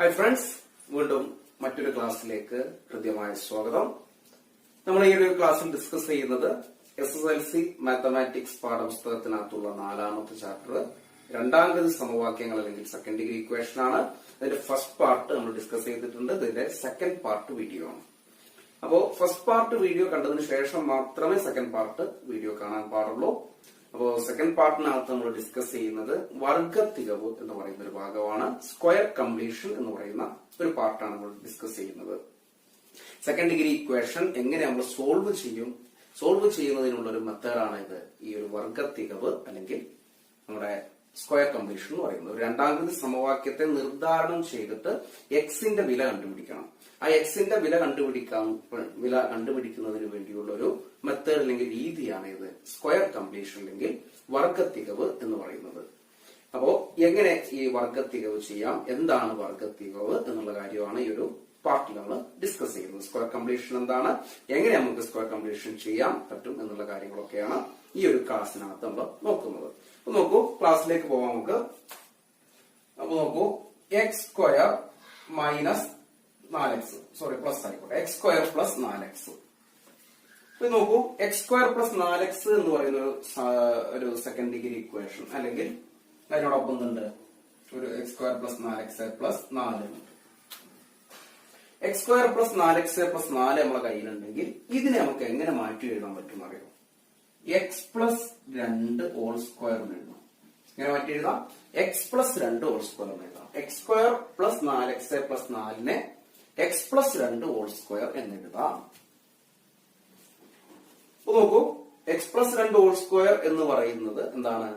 Hi friends, വീണ്ടും മറ്റൊരു ക്ലാസ്സിലേക്ക് ഹൃദ്യമായ സ്വാഗതം. നമ്മൾ ഈ ഒരു ക്ലാസ്സിൽ ഡിസ്കസ് ചെയ്യുന്നത് SSLC മാത്തമാറ്റിക്സ് പാഠപുസ്തകത്തിനകത്തുള്ള 4ാമത്തെ ചാപ്റ്റർ രണ്ടാംഗതി സമവാക്യങ്ങൾ അല്ലെങ്കിൽ സെക്കൻഡ് ഡിഗ്രി ഇക്വേഷൻ ആണ്. അതിന്റെ ഫസ്റ്റ് പാർട്ട് നമ്മൾ ഡിസ്കസ് ചെയ്തിട്ടുണ്ട്. ഇതിന്റെ സെക്കൻഡ് പാർട്ട് വീഡിയോ ആണ്. അപ്പോ ഫസ്റ്റ് പാർട്ട് വീഡിയോ കണ്ടതിന് ശേഷം മാത്രമേ സെക്കൻഡ് പാർട്ട് വീഡിയോ കാണാൻ പാടുള്ളൂ. അപ്പോ സെക്കൻഡ് പാർട്ടിനകത്ത് നമ്മൾ ഡിസ്കസ് ചെയ്യുന്നത് വർഗത്തികവ് എന്ന് പറയുന്ന ഒരു ഭാഗമാണ്. സ്ക്വയർ കംപ്ലീഷൻ എന്ന് പറയുന്ന ഒരു പാർട്ടാണ് നമ്മൾ ഡിസ്കസ് ചെയ്യുന്നത്. സെക്കൻഡ് ഡിഗ്രി ഇക്വേഷൻ എങ്ങനെ നമ്മൾ സോൾവ് ചെയ്യും, സോൾവ് ചെയ്യുന്നതിനുള്ള ഒരു മെത്തേഡാണ് ഇത്. ഈ ഒരു വർഗത്തികവ് അല്ലെങ്കിൽ നമ്മുടെ സ്ക്വയർ കംപ്ലീഷൻ എന്ന് പറയുന്നത് ഒരു രണ്ടാംഗതി സമവാക്യത്തെ നിർദ്ധാരണം ചെയ്തിട്ട് എക്സിന്റെ വില കണ്ടുപിടിക്കണം. ആ എക്സിന്റെ വില കണ്ടുപിടിക്കുന്നതിന് വേണ്ടിയുള്ള ഒരു മെത്തേഡ് അല്ലെങ്കിൽ രീതിയാണ് ഇത് സ്ക്വയർ കംപ്ലീഷൻ അല്ലെങ്കിൽ വർഗത്തികവ് എന്ന് പറയുന്നത്. അപ്പോ എങ്ങനെ ഈ വർഗത്തികവ് ചെയ്യാം, എന്താണ് വർഗത്തികവ് എന്നുള്ള കാര്യമാണ് ഈ ഒരു പാർട്ടിൽ നമ്മൾ ഡിസ്കസ് ചെയ്യുന്നത്. സ്ക്വയർ കംപ്ലീഷൻ എന്താണ്, എങ്ങനെ നമുക്ക് സ്ക്വയർ കംപ്ലീഷൻ ചെയ്യാൻ പറ്റും എന്നുള്ള കാര്യങ്ങളൊക്കെയാണ് ഈ ഒരു ക്ലാസ്സിനകത്ത് നമ്മൾ നോക്കുന്നത്. അപ്പൊ നോക്കൂ, ക്ലാസ്സിലേക്ക് പോവാം നമുക്ക്. അപ്പൊ നോക്കൂ, X square minus 4x, sorry plus ആയിക്കോട്ടെ, എക്സ് സ്ക്വയർ പ്ലസ് 4x. ഇപ്പൊ നോക്കൂ, എക്സ് സ്ക്വയർ പ്ലസ് 4x എന്ന് പറയുന്ന ഒരു സെക്കൻഡ് ഡിഗ്രി ഇക്വേഷൻ അല്ലെങ്കിൽ അതിനോടൊപ്പം ഉണ്ട് ഒരു X square plus 4x plus 4. X square plus 4x plus 4 നമ്മളെ കയ്യിലുണ്ടെങ്കിൽ ഇതിനെ നമുക്ക് എങ്ങനെ മാറ്റി എഴുതാൻ പറ്റും അറിയോ? എക്സ് പ്ലസ് 2 ഹോൾ സ്ക്വയർ എന്ന് എഴുതാം. എങ്ങനെ മാറ്റി എഴുതാം? എക്സ് പ്ലസ് 2 ഹോൾ സ്ക്വയർ എന്ന് എഴുതാം. X square plus 4x plus 4നെ എക്സ് പ്ലസ് 2 ഹോൾ സ്ക്വയർ എന്ന് എഴുതാം. നോക്കൂ, എക്സ് പ്ലസ് 2 ഹോൾ സ്ക്വയർ എന്ന് പറയുന്നത് എന്താണ്?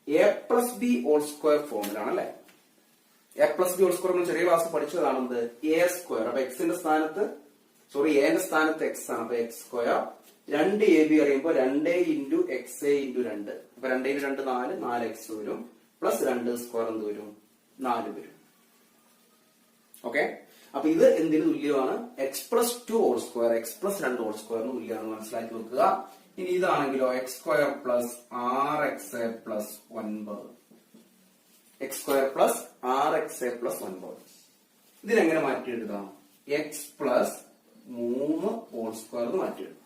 A plus B whole square ഫോമിലാണ് അല്ലെ. A plus B whole square നമ്മൾ ചെറിയ ക്ലാസ് പഠിച്ചതാണെന്ത്? A square. അപ്പൊ എക്സിന്റെ സ്ഥാനത്ത് എന്റെ സ്ഥാനത്ത് എക്സ് ആണ്. അപ്പൊ എക്സ് സ്ക്വയർ 2ab അറിയുമ്പോ 2 ഇൻറ്റു എക്സ് ഇൻറ്റു 2. അപ്പൊ 2 ഇൻറ്റു 2 4, 4x വരും. പ്ലസ് 2 സ്ക്വയർ എന്ത് വരും? 4 വരും. ഓക്കെ, അപ്പൊ ഇത് എന്തിനു തുല്യമാണ്? X plus 2 whole square, x plus 2 whole സ്ക്വയറിന് തുല്യമാണ്. മനസ്സിലാക്കി വെക്കുക. ഇനി ഇതാണെങ്കിലോ x square plus 6x plus 9, x square plus 6x plus 9. ഇതിനെങ്ങനെ മാറ്റി എഴുതാം? എക്സ് പ്ലസ് 3 ഹോൾ സ്ക്വയർ എന്ന് മാറ്റി എഴുതാം.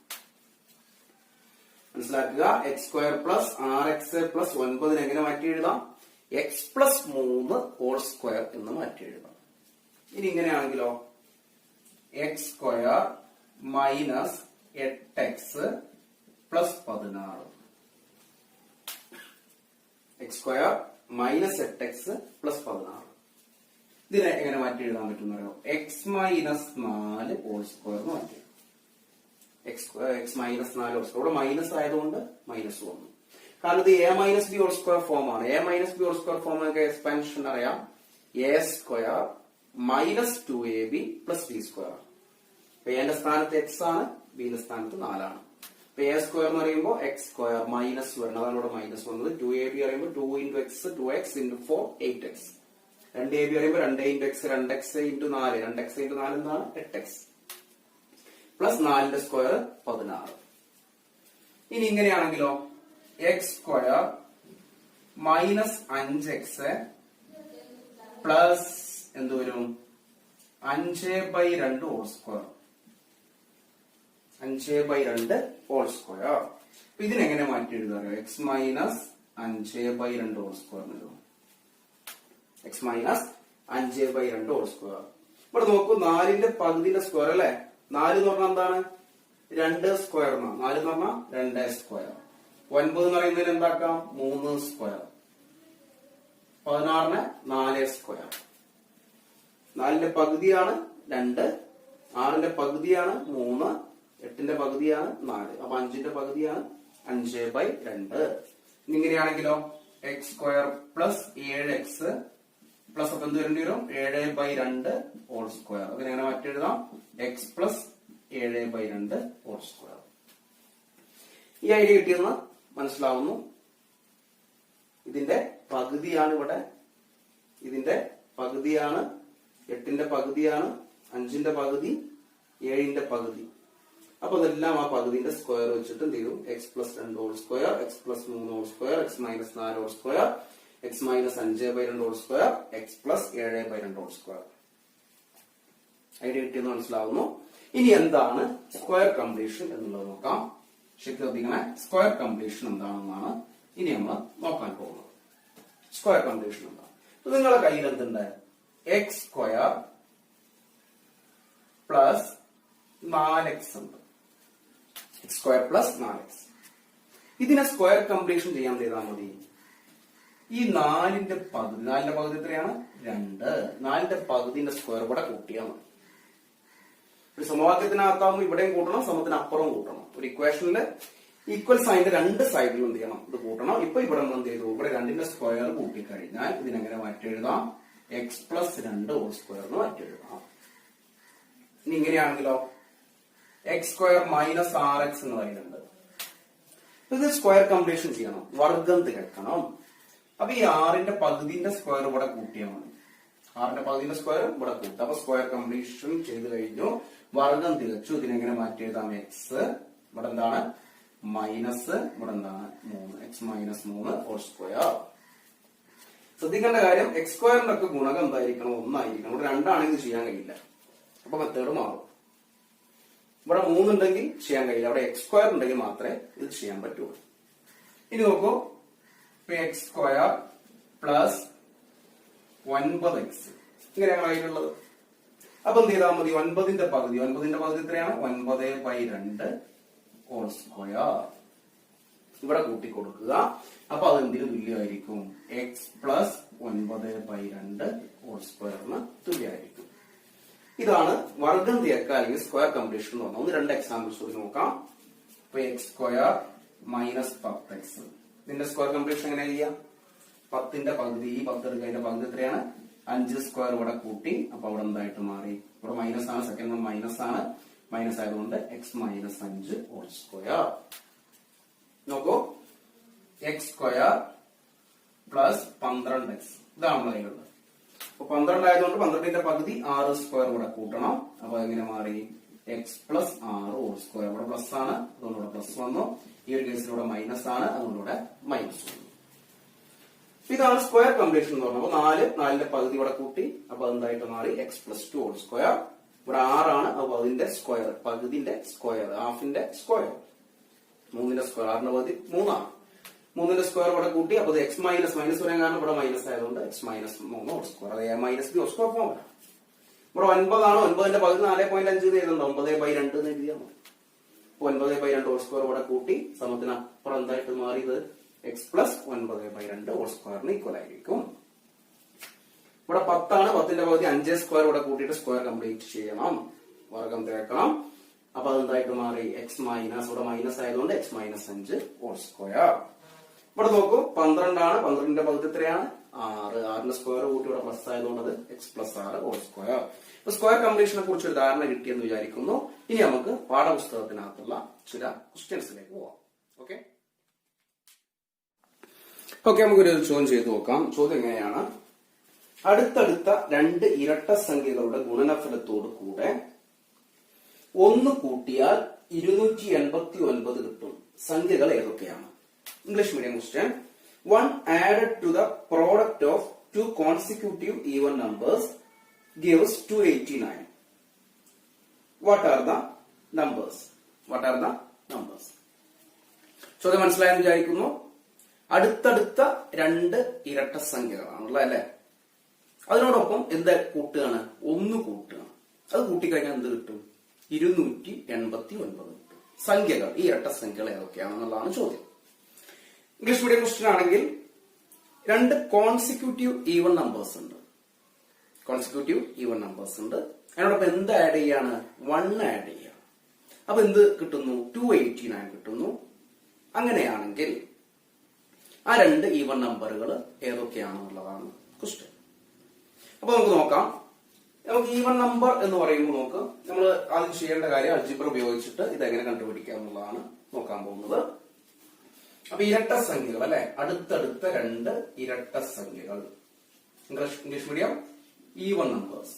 മനസ്സിലാക്കുക. X square plus 6x plus 9 എങ്ങനെ മാറ്റി എഴുതാം? എക്സ് പ്ലസ് 3 ഹോൾ സ്ക്വയർ എന്ന് മാറ്റി എഴുതാം. ഇനി ഇങ്ങനെയാണെങ്കിലോ x square minus 8x plus 16. X square minus 8x plus 16. ഇതിനെ എങ്ങനെ മാറ്റി എഴുതാൻ പറ്റുന്നോ? എക്സ് മൈനസ് 4 ഹോൾ സ്ക്വയർ എന്ന് മാറ്റി. X minus 4 whole square. ഇവിടെ മൈനസ് ആയതുകൊണ്ട് മൈനസ് വന്നു. കാരണം ഇത് a minus b whole square form ആണ്. A minus b whole square form ഒക്കെ എക്സ്പാൻഷൻ അറിയാം. A square minus 2ab plus b square. അപ്പൊ എന്റെ സ്ഥാനത്ത് എക്സ് ആണ്, ബിന്റെ സ്ഥാനത്ത് 4 ആണ്. അപ്പൊ എ സ്ക്വയർ എന്ന് പറയുമ്പോൾ എക്സ് സ്ക്വയർ മൈനസ് വരണം, അതാണ് ഇവിടെ മൈനസ് വന്നത്. 2ab പറയുമ്പോൾ 2 into X 2x into 4 8x. 2ab പറയുമ്പോൾ 2 into X 2x into 4, 2x into 4 എന്താണ്? 8x plus 4ന്റെ square 16. ഇനി ഇങ്ങനെയാണെങ്കിലോ x square minus 5x plus എന്ത് വരും? 5/2 ഹോൾ സ്ക്വയർ. 5/2 whole square. അപ്പൊ ഇതിനെങ്ങനെ മാറ്റി എഴുതാറോ? എക്സ് മൈനസ് 5/2 ഹോൾ സ്ക്വയർ എഴുതും. X minus 5/2 whole square. ഇവിടെ നോക്കൂ, 4ന്റെ പകുതിന്റെ സ്ക്വയർ അല്ലെ. 4 എന്ന് പറഞ്ഞാൽ എന്താണ്? 2 സ്ക്വയർ. 4 എന്ന് പറഞ്ഞാൽ 2 സ്ക്വയർ. 9 എന്ന് പറയുന്നതിന് എന്താക്കാം? 3 സ്ക്വയർ. 16ന് 4 സ്ക്വയർ. 4ന്റെ പകുതിയാണ് 2, 6ന്റെ പകുതിയാണ് 3, 8ന്റെ പകുതിയാണ് 4. അപ്പൊ 5ന്റെ പകുതിയാണ് 5/2. ഇങ്ങനെയാണെങ്കിലോ x square plus 7x plus അപ്പൊ എന്ത് വരേണ്ടി വരും? 7/2 ഹോൾ സ്ക്വയർ. അതിനെങ്ങനെ മാറ്റി എഴുതാം? X plus 7/2 whole square. ഈ ഐഡിയ കിട്ടിയെന്ന് മനസ്സിലാവുന്നു. ഇതിന്റെ പകുതിയാണ് ഇവിടെ, ഇതിന്റെ പകുതിയാണ് 8ന്റെ പകുതിയാണ്, 5ന്റെ പകുതി, 7ന്റെ പകുതി. അപ്പൊ അതെല്ലാം ആ പകുതിന്റെ സ്ക്വയർ വെച്ചിട്ട് എന്ത് ചെയ്യും? X plus 2 whole square, x plus 3 whole square, x minus 4 whole square. X minus 5/2 whole square x plus 7/2 whole square. Idea കിട്ടിയെന്ന് മനസ്സിലാവുന്നു. ഇനി എന്താണ് സ്ക്വയർ കംപ്ലീഷൻ എന്നുള്ളത് നോക്കാം. ശ്രദ്ധിക്കണേ, സ്ക്വയർ കംപ്ലീഷൻ എന്താണെന്നാണ് ഇനി നമ്മൾ നോക്കാൻ പോകുന്നത്. സ്ക്വയർ കംപ്ലീഷൻ എന്താണ്? നിങ്ങളുടെ കയ്യിൽ എന്തുണ്ട്? എക്സ് സ്ക്വയർ പ്ലസ് 4x ഉണ്ട്. X square plus 4x. ഇതിനെ സ്ക്വയർ കംപ്ലീഷൻ ചെയ്യാൻ ചെയ്താൽ മതി. ഈ 4ന്റെ പകുതി എത്രയാണ്? 2. 4ന്റെ പകുതിന്റെ സ്ക്വയർ കൂടെ കൂട്ടിയാൽ മതി. ഒരു സമവാക്യത്തിനകത്താവുമ്പോൾ ഇവിടെയും കൂട്ടണം, സമത്തിനപ്പുറവും കൂട്ടണം. ഒരു ഇക്വേഷനില് ഈക്വൽ സൈഡിന്റെ രണ്ട് സൈഡിലും എന്ത് ചെയ്യണം? ഇത് കൂട്ടണം. ഇപ്പൊ ഇവിടെ എന്ത് ചെയ്തു? ഇവിടെ 2ന്റെ സ്ക്വയർ കൂട്ടിക്കഴിഞ്ഞാൽ ഇതിനെങ്ങനെ മാറ്റി എഴുതാം? എക്സ് പ്ലസ് 2 ഹോൾ സ്ക്വയർ എന്ന് മാറ്റി എഴുതാം. ഇനി ഇങ്ങനെയാണെങ്കിലോ എക്സ് സ്ക്വയർ മൈനസ് 6x എന്ന് പറയുന്നുണ്ട്. ഇത് സ്ക്വയർ കംപ്ലീഷൻ ചെയ്യണം, വർഗം തികക്കണം. അപ്പൊ ഈ 6ന്റെ പകുതിന്റെ സ്ക്വയർ ഇവിടെ കൂട്ടിയാൽ മതി. 6ന്റെ പകുതിന്റെ സ്ക്വയർ ഇവിടെ കൂട്ടും. അപ്പൊ സ്ക്വയർ കംപ്ലീഷൻ ചെയ്ത് കഴിഞ്ഞു, വർഗം തികച്ചു. ഇതിനെങ്ങനെ മാറ്റി എഴുതാം? എക്സ് ഇവിടെ എന്താണ്? മൈനസ് ഇവിടെ എന്താണ്? 3. X minus 3 whole square. ശ്രദ്ധിക്കേണ്ട കാര്യം, എക്സ് സ്ക്വയറിന്റെ ഒക്കെ ഗുണകം എന്തായിരിക്കണം? 1 ആയിരിക്കണം. ഇവിടെ 2 ആണെങ്കിൽ ചെയ്യാൻ കഴിയില്ല. അപ്പൊ മെത്തേഡ് മാറും. ഇവിടെ 3 ഉണ്ടെങ്കിൽ ചെയ്യാൻ കഴിയില്ല. അവിടെ എക്സ് സ്ക്വയർ ഉണ്ടെങ്കിൽ മാത്രമേ ഇത് ചെയ്യാൻ പറ്റുള്ളൂ. ഇനി നോക്കൂ, എക്സ് സ്ക്വയർ പ്ലസ് 9x ഇങ്ങനെയാണ് അതിലുള്ളത്. അപ്പൊ എന്ത് ചെയ്താൽ മതി? 9ന്റെ പകുതി എത്രയാണ്? 9/2 ഹോൾ സ്ക്വയർ ഇവിടെ കൂട്ടി കൊടുക്കുക. അപ്പൊ അത് എന്തിനു തുല്യമായിരിക്കും? എക്സ് പ്ലസ് 9/2 ഹോൾ സ്ക്വയറിന് തുല്യമായിരിക്കും. ഇതാണ് വർഗം തികക്കുക അല്ലെങ്കിൽ സ്ക്വയർ കംപ്ലീഷൻ എന്ന് പറഞ്ഞാൽ. 2 എക്സാമ്പിൾസ് കൂടി നോക്കാം. ഇപ്പൊ എക്സ് സ്ക്വയർ മൈനസ് 10x. ഇതിന്റെ സ്ക്വയർ കംപ്ലീഷൻ എങ്ങനെ ചെയ്യാം? 10ന്റെ പകുതി, ഈ 10 എടുക്കുക, അതിന്റെ പകുതി എത്രയാണ്? 5 സ്ക്വയർ ഇവിടെ കൂട്ടി. അപ്പൊ അവിടെ എന്തായിട്ട് മാറി? ഇവിടെ മൈനസ് ആണ്, സെക്കൻഡ് വൺ മൈനസ് ആണ്. മൈനസ് ആയതുകൊണ്ട് എക്സ് മൈനസ് 5 ഹോൾ സ്ക്വയർ. നോക്കൂ, എക്സ് സ്ക്വയർ പ്ലസ് 12x ഇതാണ് നമ്മുടെ കയ്യിലുള്ളത്. അപ്പൊ 12 ആയതുകൊണ്ട് 12ന്റെ പകുതി 6 സ്ക്വയർ ഇവിടെ കൂട്ടണം. അപ്പൊ എങ്ങനെ മാറി? X plus 6 whole square. ഇവിടെ പ്ലസ് ആണ്, അതുകൊണ്ട് ഇവിടെ പ്ലസ് വന്നു. ഈ ഒരു കേസിൽ ഇവിടെ മൈനസ് ആണ്, അതുകൊണ്ട് ഇവിടെ മൈനസ് വന്നു. ഇതാണ് സ്ക്വയർ കംപ്ലീഷൻ എന്ന് പറഞ്ഞത്. 4ന്റെ പകുതി ഇവിടെ കൂട്ടി. അപ്പൊ എന്തായിട്ട് മാറി? X plus 2 whole square. ഇവിടെ 6 ആണ്, അപ്പൊ അതിന്റെ സ്ക്വയർ, പകുതിന്റെ സ്ക്വയർ, ഹാഫിന്റെ സ്ക്വയർ. 3ന്റെ സ്ക്വയർ, 6ന്റെ പകുതി 3 ആണ്. 3ന്റെ സ്ക്വയർ ഇവിടെ കൂട്ടി. അപ്പൊ എക്സ് മൈനസ് വരാൻ കാരണം ഇവിടെ മൈനസ് ആയതുകൊണ്ട് എക്സ് മൈനസ് 3 ഹോൾ സ്ക്വയർ. അത് minus b whole square form വരാം. ഇവിടെ 9 ആണ്, 9ന്റെ പകുതി 4.5 എഴുതുന്നുണ്ട്. 9/2 എന്ന് എഴുതിയാൽ മതി. 9/2 ഹോൾ സ്ക്വയർ ഇവിടെ കൂട്ടി. സമത്തിനപ്പുറം എന്തായിട്ട് മാറിയത്? എക്സ് പ്ലസ് 9/2 ഹോൾ സ്ക്വയറിന് ഈക്വൽ ആയിരിക്കും. ഇവിടെ 10 ആണ്, 10ന്റെ പകുതി 5 സ്ക്വയർ ഇവിടെ കൂട്ടിയിട്ട് സ്ക്വയർ കംപ്ലീറ്റ് ചെയ്യണം, വർഗം തികക്കണം. അപ്പൊ അതെന്തായിട്ട് മാറി? എക്സ് മൈനസ്, ഇവിടെ മൈനസ് ആയതുകൊണ്ട് എക്സ് മൈനസ് 5 ഹോൾ സ്ക്വയർ. ഇവിടെ നോക്കൂ, 12 ആണ്, 12ന്റെ പകുതി എത്രയാണ്? 6. 6ന്റെ സ്ക്വയർ കൂട്ടി ഇവിടെ പ്ലസ് ആയതുകൊണ്ട് അത് എക്സ് പ്ലസ് 6 ഹോൾ സ്ക്വയർ. അപ്പൊ സ്ക്വയർ കംപ്ലീഷനെ കുറിച്ച് ഒരു ധാരണ കിട്ടിയെന്ന് വിചാരിക്കുന്നു. ഇനി നമുക്ക് പാഠപുസ്തകത്തിനകത്തുള്ള ചില ക്വസ്റ്റ്യൻസിലേക്ക് പോവാം. ഓക്കെ, നമുക്കൊരു ചോദ്യം ചെയ്തു നോക്കാം. ചോദ്യം എങ്ങനെയാണ്? അടുത്തടുത്ത 2 ഇരട്ട സംഖ്യകളുടെ ഗുണനഫലത്തോട് കൂടെ 1 കൂട്ടിയാൽ 289 കിട്ടും. സംഖ്യകൾ ഏതൊക്കെയാണ്? English medium question. 1 added to the product of 2 consecutive even numbers gives 289. What are the numbers? ചോദ്യം മനസ്സിലായെന്ന് വിചാരിക്കുന്നു. അടുത്തടുത്ത 2 ഇരട്ട സംഖ്യകളാണുള്ളത് അല്ലെ? അതിനോടൊപ്പം എന്താ കൂട്ടുകയാണ്? 1 കൂട്ടുകയാണ്. അത് കൂട്ടിക്കഴിഞ്ഞാൽ എന്ത് കിട്ടും? 289 കിട്ടും. സംഖ്യകൾ, ഈ ഇരട്ട സംഖ്യകൾ ഏതൊക്കെയാണെന്നുള്ളതാണ് ചോദ്യം. ഇംഗ്ലീഷ് മീഡിയം ക്വസ്റ്റ്യൻ ആണെങ്കിൽ 2 കോൺസിക്യൂട്ടീവ് ഈവൻ നമ്പേഴ്സ് ഉണ്ട്. അതിനോടൊപ്പം എന്ത് ആഡ് ചെയ്യാണ്? 1 ആഡ് ചെയ്യാണ്. അപ്പൊ എന്ത് കിട്ടുന്നു? 289 കിട്ടുന്നു. അങ്ങനെയാണെങ്കിൽ ആ 2 ഈവൻ നമ്പറുകൾ ഏതൊക്കെയാണെന്നുള്ളതാണ് ക്വസ്റ്റ്യൻ. അപ്പൊ നമുക്ക് നോക്കാം. നമുക്ക് ഈവൻ നമ്പർ എന്ന് പറയുമ്പോൾ നമ്മൾ ആദ്യം ചെയ്യേണ്ട കാര്യം അൽജിബ്ര ഉപയോഗിച്ചിട്ട് ഇതെങ്ങനെ കണ്ടുപിടിക്കാം എന്നുള്ളതാണ് നോക്കാൻ പോകുന്നത്. അപ്പൊ ഇരട്ട സംഖ്യകൾ അല്ലെ, അടുത്തടുത്ത 2 ഇരട്ട സംഖ്യകൾ. English medium even numbers,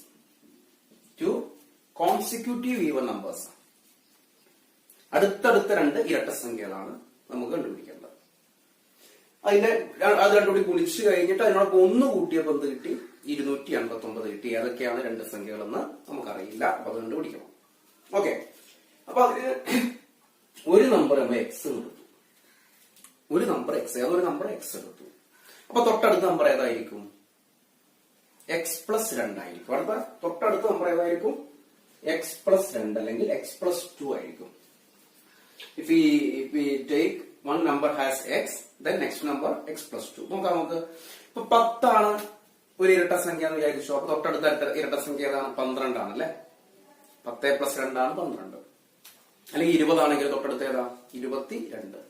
2 consecutive even numbers. അടുത്തടുത്ത 2 ഇരട്ട സംഖ്യകളാണ് നമുക്ക് കണ്ടുപിടിക്കേണ്ടത്. അത് രണ്ടുകൂടി ഗുണിച്ച് കഴിഞ്ഞിട്ട് അതിനോടൊപ്പം 1 കൂട്ടിയപ്പോൾ എന്ത് കിട്ടി? 289 കിട്ടി. ഏതൊക്കെയാണ് രണ്ട് സംഖ്യകളെന്ന് നമുക്കറിയില്ല, അപ്പൊ അത് കണ്ടുപിടിക്കണം. ഓക്കെ, അപ്പൊ അതിന് ഒരു നമ്പർ നമ്മൾ എക്സ് എടുത്തു, ഒരു നമ്പർ എക്സ്, ഏതൊരു നമ്പർ എക്സ് എടുത്തു. അപ്പൊ തൊട്ടടുത്ത നമ്പർ ഏതായിരിക്കും? എക്സ് പ്ലസ് 2 ആയിരിക്കും. അടുത്ത തൊട്ടടുത്ത നമ്പർ ഏതായിരിക്കും? എക്സ് പ്ലസ് 2 അല്ലെങ്കിൽ എക്സ് പ്ലസ് 2 ആയിരിക്കും. If we take one number has x, then next number x plus 2. നമുക്ക് ഇപ്പൊ 10 ആണ് ഒരു ഇരട്ട സംഖ്യ എന്ന് വിചാരിച്ചു. അപ്പൊ തൊട്ടടുത്ത ഇരട്ട സംഖ്യ ഏതാണ്? 12 ആണല്ലേ. 10 പ്ലസ് 2 ആണ് 12. അല്ലെങ്കിൽ 20 ആണെങ്കിൽ തൊട്ടടുത്ത് ഏതാ? 22.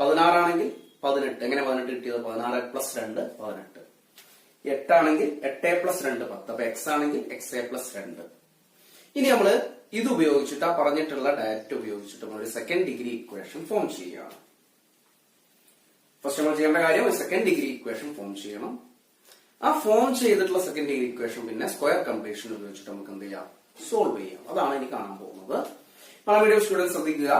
16 ആണെങ്കിൽ 18. എങ്ങനെ 18 കിട്ടിയത്? 16 പ്ലസ് 2 18. 8 ആണെങ്കിൽ 8 പ്ലസ് 2 10. അപ്പൊ x ആണെങ്കിൽ x പ്ലസ് 2. ഇനി നമ്മള് ഇത് ഉപയോഗിച്ചിട്ട്, ആ പറഞ്ഞിട്ടുള്ള ഡയറക്റ്റ് ഉപയോഗിച്ചിട്ട് നമ്മൾ ഒരു സെക്കൻഡ് ഡിഗ്രി ഇക്വേഷൻ ഫോം ചെയ്യുകയാണ്. ഫസ്റ്റ് നമ്മൾ ചെയ്യേണ്ട കാര്യം ഒരു സെക്കൻഡ് ഡിഗ്രി ഇക്വേഷൻ ഫോം ചെയ്യണം. ആ ഫോം ചെയ്തിട്ടുള്ള സെക്കൻഡ് ഡിഗ്രി ഇക്വേഷൻ പിന്നെ സ്ക്വയർ കംപ്ലീഷൻ ഉപയോഗിച്ചിട്ട് നമുക്ക് എന്ത് ചെയ്യാം? സോൾവ് ചെയ്യാം. അതാണ് ഇനി കാണാൻ പോകുന്നത്. വീഡിയോ സ്റ്റുഡന്റ് ശ്രദ്ധിക്കുക.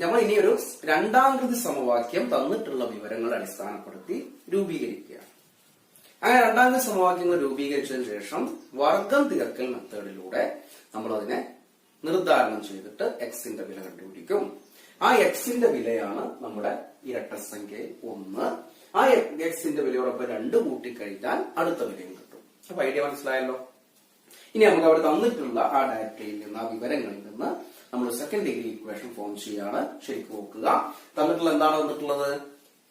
നമ്മൾ ഇനി ഒരു രണ്ടാംകൃതി സമവാക്യം തന്നിട്ടുള്ള വിവരങ്ങളെ അടിസ്ഥാനപ്പെടുത്തി രൂപീകരിക്കുക. അങ്ങനെ രണ്ടാംകൃതി സമവാക്യങ്ങൾ രൂപീകരിച്ചതിന് ശേഷം വർഗം തിരക്കൽ മെത്തേഡിലൂടെ നമ്മൾ അതിനെ നിർദ്ധാരണം ചെയ്തിട്ട് എക്സിന്റെ വില കണ്ടുപിടിക്കും. ആ എക്സിന്റെ വിലയാണ് നമ്മുടെ ഇരട്ട സംഖ്യ 1. ആ എക്സിന്റെ വിലയോടൊപ്പം 2 കൂട്ടിക്കഴിഞ്ഞാൽ അടുത്ത വിലയും കിട്ടും. അപ്പൊ ഐഡിയ മനസ്സിലായല്ലോ. ഇനി നമുക്ക് അവിടെ തന്നിട്ടുള്ള ആ ഡാറ്റയിൽ നിന്ന്, ആ വിവരങ്ങളിൽ നിന്ന് നമ്മൾ സെക്കൻഡ് ഡിഗ്രി ഇക്വേഷൻ ഫോം ചെയ്യാണ്. ശരിക്കും നോക്കുക, തന്നിട്ടുള്ള എന്താണ് തന്നിട്ടുള്ളത്?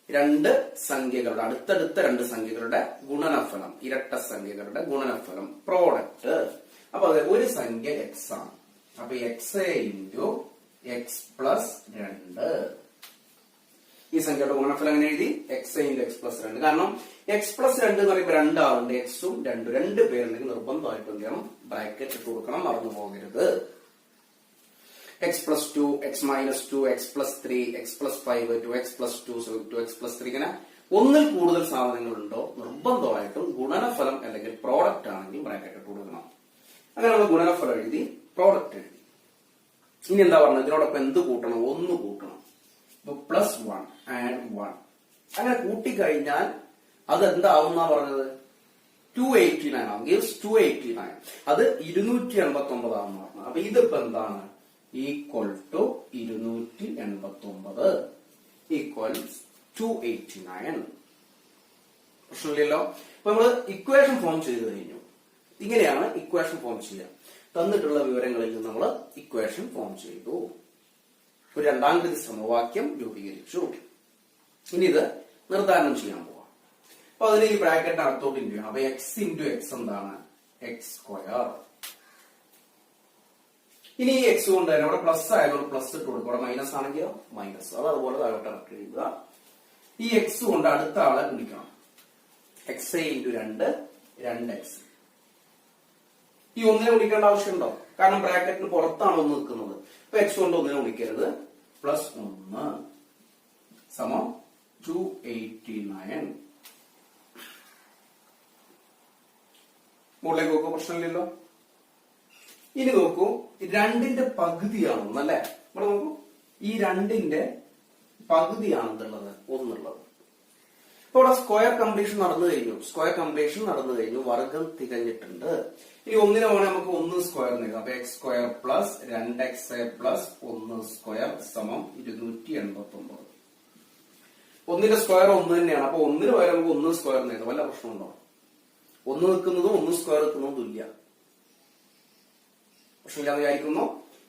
2 സംഖ്യകളുടെ, അടുത്തടുത്ത 2 സംഖ്യകളുടെ ഗുണനഫലം, ഇരട്ട സംഖ്യകളുടെ ഗുണനഫലം, പ്രോഡക്റ്റ്. അപ്പൊ അത് ഒരു സംഖ്യ എക്സ് ആണ്. അപ്പൊ എക്സ് ഇൻറ്റു എക്സ് പ്ലസ് 2. ഈ സംഖ്യയുടെ ഗുണനഫലം എങ്ങനെ എഴുതി? X into X plus 2. കാരണം എക്സ് പ്ലസ് 2 എന്ന് പറയുമ്പോൾ 2 ആളുണ്ട്, എക്സും 2 പേരുണ്ടെങ്കിൽ നിർബന്ധമായിട്ട് എന്ത് ചെയ്യണം? ബ്രാക്കറ്റ് ഇട്ട് കൊടുക്കണം, മറന്നു പോകരുത്. X plus 2, X minus 2, X plus 3, X plus 5, 2x plus 2, 2x plus 3. ഇങ്ങനെ ഒന്നിൽ കൂടുതൽ സാധനങ്ങളുണ്ടോ നിർബന്ധമായിട്ടും ഗുണനഫലം അല്ലെങ്കിൽ പ്രോഡക്റ്റ് ആണെങ്കിൽ ബ്രാക്കറ്റ് ഇട്ട് കൊടുക്കണം. അങ്ങനെ നമ്മൾ ഗുണനഫലം എഴുതി, പ്രോഡക്റ്റ് എഴുതി. ഇനി എന്താ പറഞ്ഞത്? ഇതിനോടൊപ്പം എന്ത് കൂട്ടണം? 1 കൂട്ടണം. പ്ലസ് 1 ആൻഡ് 1 അങ്ങനെ കൂട്ടിക്കഴിഞ്ഞാൽ അത് എന്താവും എന്നാ പറഞ്ഞത്? 289 ആവും. ഗിവ്സ് 289. അത് 289 ആവും പറഞ്ഞത്. അപ്പൊ ഇതിപ്പോ എന്താണ്? Equal to 289 equals 289. പ്രശ്നമില്ലല്ലോ. അപ്പൊ നമ്മള് ഇക്വേഷൻ ഫോം ചെയ്ത് കഴിഞ്ഞു. ഇങ്ങനെയാണ് ഇക്വേഷൻ ഫോം ചെയ്യുക. തന്നിട്ടുള്ള വിവരങ്ങളിൽ നിന്ന് നമ്മൾ ഇക്വേഷൻ ഫോം ചെയ്തു, ഒരു രണ്ടാംകൃതി സമവാക്യം രൂപീകരിച്ചു. ഇനി ഇത് നിർദ്ധാരണം ചെയ്യാൻ പോവാം. അപ്പൊ അതിന് ഈ ബ്രാക്കറ്റ് അകത്തോട്ട് ഇൻറ്റു ചെയ്യണം. അപ്പൊ എക്സ് ഇൻറ്റു എക്സ് എന്താണ്? X square. ഇനി ഈ എക്സ് കൊണ്ട് തന്നെ ഇവിടെ പ്ലസ് ആയതുകൊണ്ട് പ്ലസ് ഇട്ട് കൊടുക്കും, ഇവിടെ മൈനസ് ആണെങ്കിലോ മൈനസ്. അത് അതുപോലെ താഴോട്ട് ഇറക്കി എഴുതുക. ഈ എക്സ് കൊണ്ട് അടുത്ത ആളെ ഗുണിക്കണം. X into 2, 2x. ഈ 1നെ ഗുണിക്കേണ്ട ആവശ്യമുണ്ടോ? കാരണം ബ്രാക്കറ്റിന് പുറത്താണ് 1 നിൽക്കുന്നത്. അപ്പൊ എക്സ് കൊണ്ട് 1നെ ഗുണിക്കരുത്. പ്ലസ് 1 സമം 289. മുകളിലേക്ക് നോക്കൂ, പ്രശ്നമില്ലല്ലോ. ഇനി നോക്കൂ, 2ന്റെ പകുതിയാണ് 1 അല്ലെ? ഇവിടെ നോക്കൂ, ഈ 2ന്റെ പകുതിയാണെന്നുള്ളത് 1 ഉള്ളത്. ഇപ്പൊ ഇവിടെ സ്ക്വയർ കംപ്ലീഷൻ നടന്നു കഴിഞ്ഞു. വർഗം തികഞ്ഞിട്ടുണ്ട്. ഇനി 1നെ വേണേ നമുക്ക് 1 സ്ക്വയർ എഴുതാം. അപ്പൊ X square plus 2x plus 1 square സമം 289. 1ന്റെ സ്ക്വയർ 1 തന്നെയാണ്. അപ്പൊ 1ന് പകരം നമുക്ക് 1 സ്ക്വയർ എഴുതാം. വല്ല പ്രശ്നമുണ്ടോ? 1 നിൽക്കുന്നതും 1 സ്ക്വയർ നിൽക്കുന്നതും തുല്യ. പ്രശ്നമില്ലാന്ന് വിചാരിക്കുന്നു.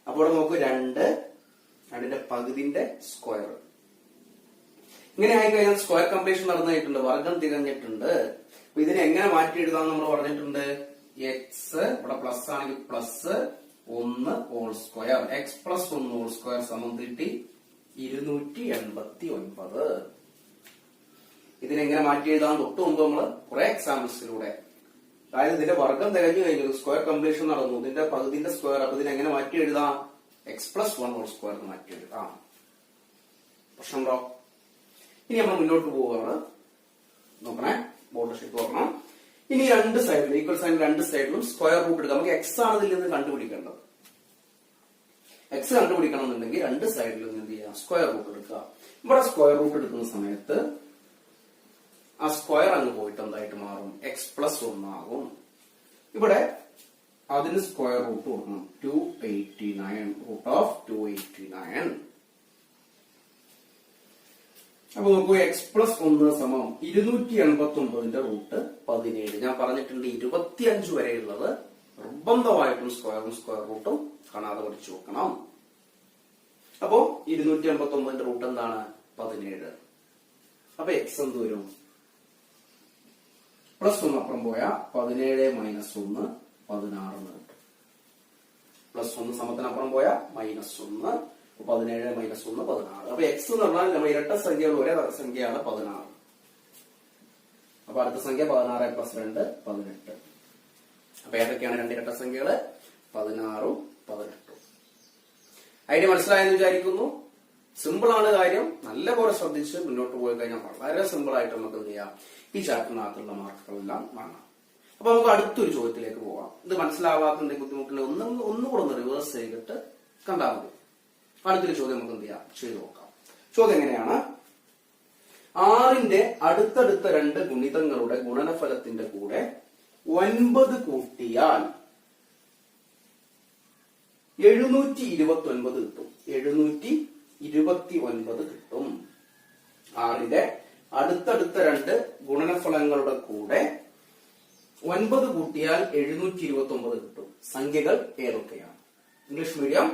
അപ്പൊ ഇവിടെ നമുക്ക് 2ന്റെ പകുതിന്റെ സ്ക്വയർ. ഇങ്ങനെ ആയിക്കഴിഞ്ഞാൽ സ്ക്വയർ കംപ്ലീഷൻ നടന്നു കഴിഞ്ഞിട്ടുണ്ട്, വർഗം തികഞ്ഞിട്ടുണ്ട്. അപ്പൊ ഇതിനെ എങ്ങനെ മാറ്റി എഴുതാൻ നമ്മൾ പറഞ്ഞിട്ടുണ്ട്? എക്സ് ഇവിടെ പ്ലസ് ആണെങ്കിൽ plus 1 whole square, x plus 1 whole square സമം കിട്ടി 289. ഇതിനെങ്ങനെ മാറ്റി എഴുതാൻ തൊട്ട് മുമ്പ് നമ്മള് കുറെ എക്സാമ്പിൾസിലൂടെ, അതായത് ഇതിന്റെ വർഗം തികഞ്ഞു കഴിഞ്ഞു, സ്ക്വയർ കംപ്ലീഷൻ നടന്നു, ഇതിന്റെ പകുതിന്റെ സ്ക്വയർ. അപ്പൊ ഇതിനെങ്ങനെ മാറ്റി എഴുതാം? എക്സ് പ്ലസ് 1 ഹോൾ സ്ക്വയർ മാറ്റി എഴുതാം. പ്രശ്നമുണ്ടോ? ഇനി നമ്മൾ മുന്നോട്ട് പോവുകയാണ്. നോക്കണേ, ബോർഡ് ഷേപ്പ് നോക്കണം. ഇനി 2 സൈഡിലും ഈക്വൽ സൈൻ 2 സൈഡിലും സ്ക്വയർ റൂട്ട് എടുക്കാം. നമുക്ക് എക്സ് ആണ് ഇതിൽ നിന്ന് കണ്ടുപിടിക്കേണ്ടത്. എക്സ് കണ്ടുപിടിക്കണം എന്നുണ്ടെങ്കിൽ 2 സൈഡിലും എന്ത് ചെയ്യാം? സ്ക്വയർ റൂട്ട് എടുക്കുക. ഇവിടെ സ്ക്വയർ റൂട്ട് എടുക്കുന്ന സമയത്ത് ആ സ്ക്വയർ അങ്ങ് പോയിട്ട് എന്തായിട്ട് മാറും? എക്സ് പ്ലസ് 1 ആകും. ഇവിടെ അതിന് സ്ക്വയർ റൂട്ട് കൊടുക്കണം. 289 റൂട്ട് ഓഫ് 289. അപ്പൊ നോക്കൂ, എക്സ് പ്ലസ് 1 സമം 289ന്റെ റൂട്ട് 17. ഞാൻ പറഞ്ഞിട്ടുണ്ട് 25 വരെയുള്ളത് നിർബന്ധമായിട്ടും സ്ക്വയറും സ്ക്വയർ റൂട്ടും കാണാതെ പഠിച്ചു വെക്കണം. അപ്പോ 289ന്റെ റൂട്ട് എന്താണ്? 17. അപ്പൊ എക്സ് എന്ത് വരും? പ്ലസ് 1 അപ്പുറം പോയാ 17 മൈനസ് 1 16 കിട്ടും. പ്ലസ് 1 സമത്തിനപ്പുറം പോയാ മൈനസ് 1, 17 മൈനസ് 1 16. അപ്പൊ എക്സ് എന്ന് പറഞ്ഞാൽ നമ്മൾ ഇരട്ട സംഖ്യകൾ ഒരേ സംഖ്യയാണ് 16. അപ്പൊ അടുത്ത സംഖ്യ 16 പ്ലസ് 2 18. അപ്പൊ ഏതൊക്കെയാണ് രണ്ട് ഇരട്ട സംഖ്യകള്? 16ഉം 18ഉം. ഐഡിയ മനസ്സിലായെന്ന് വിചാരിക്കുന്നു. സിമ്പിൾ ആണ് കാര്യം. നല്ലപോലെ ശ്രദ്ധിച്ച് മുന്നോട്ട് പോയി കഴിഞ്ഞാൽ വളരെ സിമ്പിൾ ആയിട്ട് നമുക്ക് എന്ത് ചെയ്യാം? ഈ ചാപ്റ്ററിനകത്തുള്ള മാർക്കുകളെല്ലാം വാങ്ങാം. അപ്പൊ നമുക്ക് അടുത്തൊരു ചോദ്യത്തിലേക്ക് പോവാം. ഇത് മനസ്സിലാവാത്തതിന്റെ ബുദ്ധിമുട്ടിന്റെ ഒന്നുകൂടെ ഒന്ന് റിവേഴ്സ് ചെയ്തിട്ട് കണ്ടാൽ മതി. അടുത്തൊരു ചോദ്യം നമുക്ക് എന്ത് ചെയ്യാം? ചെയ്തു നോക്കാം. ചോദ്യം എങ്ങനെയാണ്? 6ന്റെ അടുത്തടുത്ത രണ്ട് ഗുണിതങ്ങളുടെ ഗുണനഫലത്തിന്റെ കൂടെ 9 കൂട്ടിയാൽ 729 കിട്ടും. 729 കിട്ടും. 6ന്റെ അടുത്തടുത്ത രണ്ട് ഗുണനഫലങ്ങളുടെ കൂടെ 9 കൂട്ടിയാൽ 729 കിട്ടും. സംഖ്യകൾ ഏതൊക്കെയാണ്? English medium.